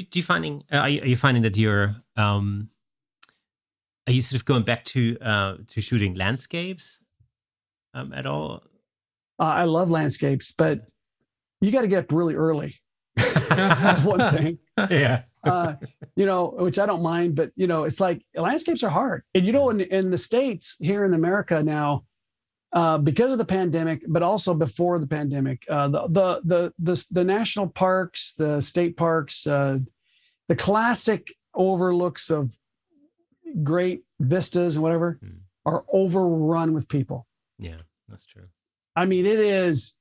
you finding that are you sort of going back to shooting landscapes at all?
I love landscapes, but you got to get up really early. That's one thing.
Yeah.
Which I don't mind, but it's like landscapes are hard. And in the States, here in America now, because of the pandemic, but also before the pandemic, the national parks, the state parks, the classic overlooks of great vistas and whatever are overrun with people.
Yeah, that's true.
I mean, it is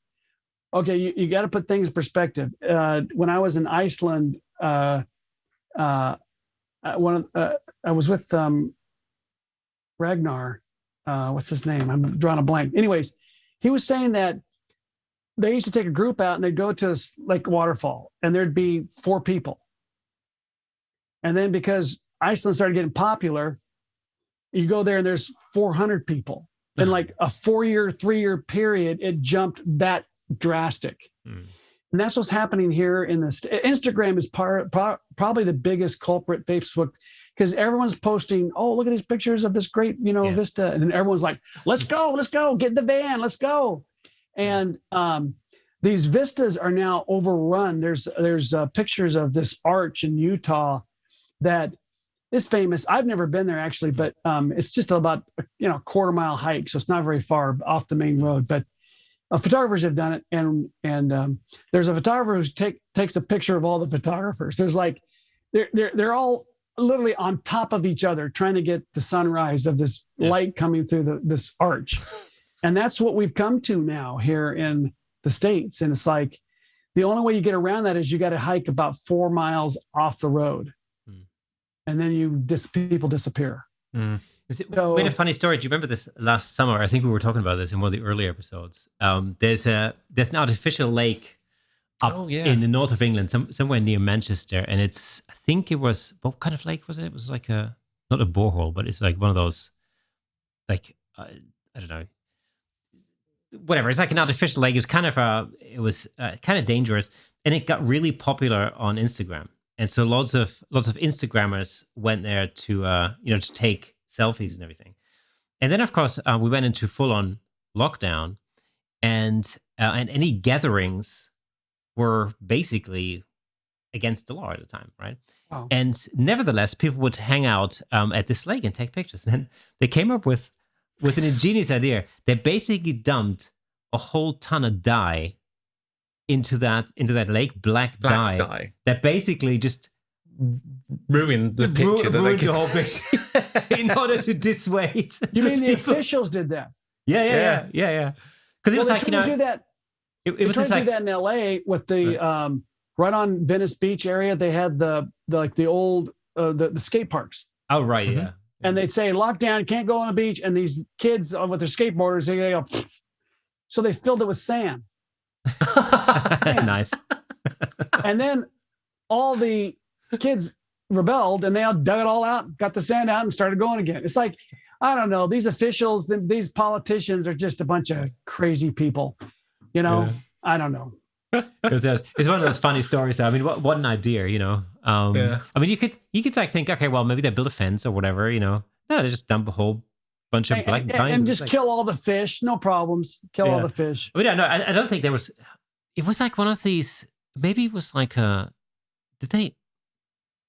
okay. You got to put things in perspective. When I was in Iceland, I was with Ragnar. What's his name? I'm drawing a blank. Anyways, he was saying that they used to take a group out and they'd go to this lake waterfall, and there'd be 4 people. And then because Iceland started getting popular, you go there and there's 400 people. In like a 3-year period, it jumped that drastic. And that's what's happening here in this. Instagram is probably the biggest culprit. Facebook, because everyone's posting, oh, look at these pictures of this great, vista. And everyone's like, let's go, get in the van, let's go. And these vistas are now overrun. There's pictures of this arch in Utah that is famous. I've never been there actually, but it's just about a quarter-mile hike, so it's not very far off the main road. But photographers have done it, and there's a photographer who takes a picture of all the photographers. There's like they're all literally on top of each other trying to get the sunrise of this light coming through this arch, and that's what we've come to now here in the States. And it's like the only way you get around that is you got to hike about 4 miles off the road. And then people disappear.
We had a funny story. Do you remember this last summer? I think we were talking about this in one of the earlier episodes. There's an artificial lake up in the north of England, somewhere near Manchester, and what kind of lake was it? It was like not a borehole, but it's like one of those, like I don't know, whatever. It's like an artificial lake. It was kind of dangerous, and it got really popular on Instagram. And so lots of Instagrammers went there to to take selfies and everything. And then of course we went into full on lockdown, and any gatherings were basically against the law at the time, right?
Wow.
And nevertheless, people would hang out at this lake and take pictures. And they came up with an ingenious idea. They basically dumped a whole ton of dye into that lake, black dye that basically just
ruined the picture.
Ruined the whole picture in order to dissuade.
You mean the officials did that?
Yeah. Because it was like,
do that.
It was just like
do that in LA with the right on Venice Beach area. They had the old the skate parks.
Oh right, yeah.
And they'd say lockdown, can't go on the beach, and these kids with their skateboarders, they go, so they filled it with sand.
Nice.
And then all the kids rebelled, and they all dug it all out, got the sand out, and started going again. It's like, I don't know, these officials, these politicians are just a bunch of crazy people. I don't know.
It's one of those funny stories. I mean, what an idea, I mean, you could like think, okay, well, maybe they build a fence or whatever, No, they just dump a whole bunch of black dye
and just kill all the fish. No problems. Kill all the fish.
But I don't think there was. It was like one of these. Maybe it was like it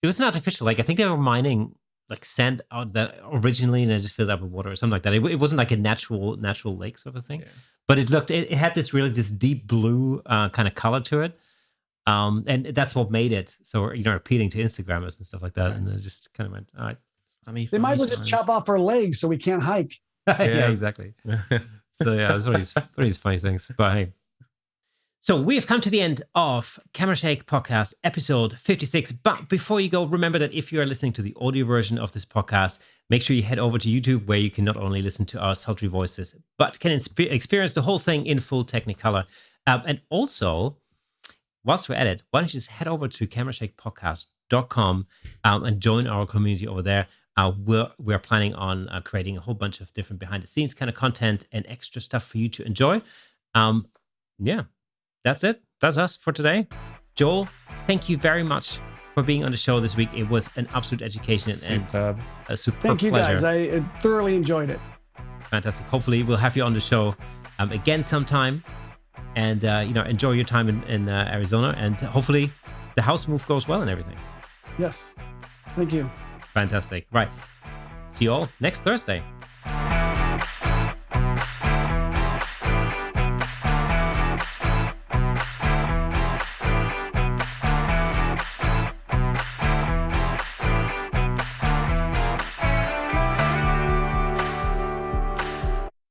was an artificial lake. I think they were mining like sand out that originally, and they just filled up with water or something like that. It wasn't like a natural lake sort of thing. Yeah. But it had this deep blue kind of color to it, and that's what made it so appealing to Instagrammers and stuff like that. Right. And it just kind of went, all right.
They might as well just chop off our legs so we can't hike.
Yeah, exactly. So yeah, it's one of these funny things. But hey. So we have come to the end of Camera Shake Podcast, episode 56. But before you go, remember that if you are listening to the audio version of this podcast, make sure you head over to YouTube, where you can not only listen to our sultry voices, but can experience the whole thing in full Technicolor. And also, whilst we're at it, why don't you just head over to camerashakepodcast.com and join our community over there. We're planning on creating a whole bunch of different behind the scenes kind of content and extra stuff for you to enjoy. Yeah, that's it. That's us for today. Joel, thank you very much for being on the show this week. It was an absolute education and a superb
Thank you
pleasure.
Guys. I thoroughly enjoyed it.
Fantastic. Hopefully we'll have you on the show again sometime. and enjoy your time in Arizona, and hopefully the house move goes well and everything.
Yes. Thank you.
Fantastic. Right. See you all next Thursday.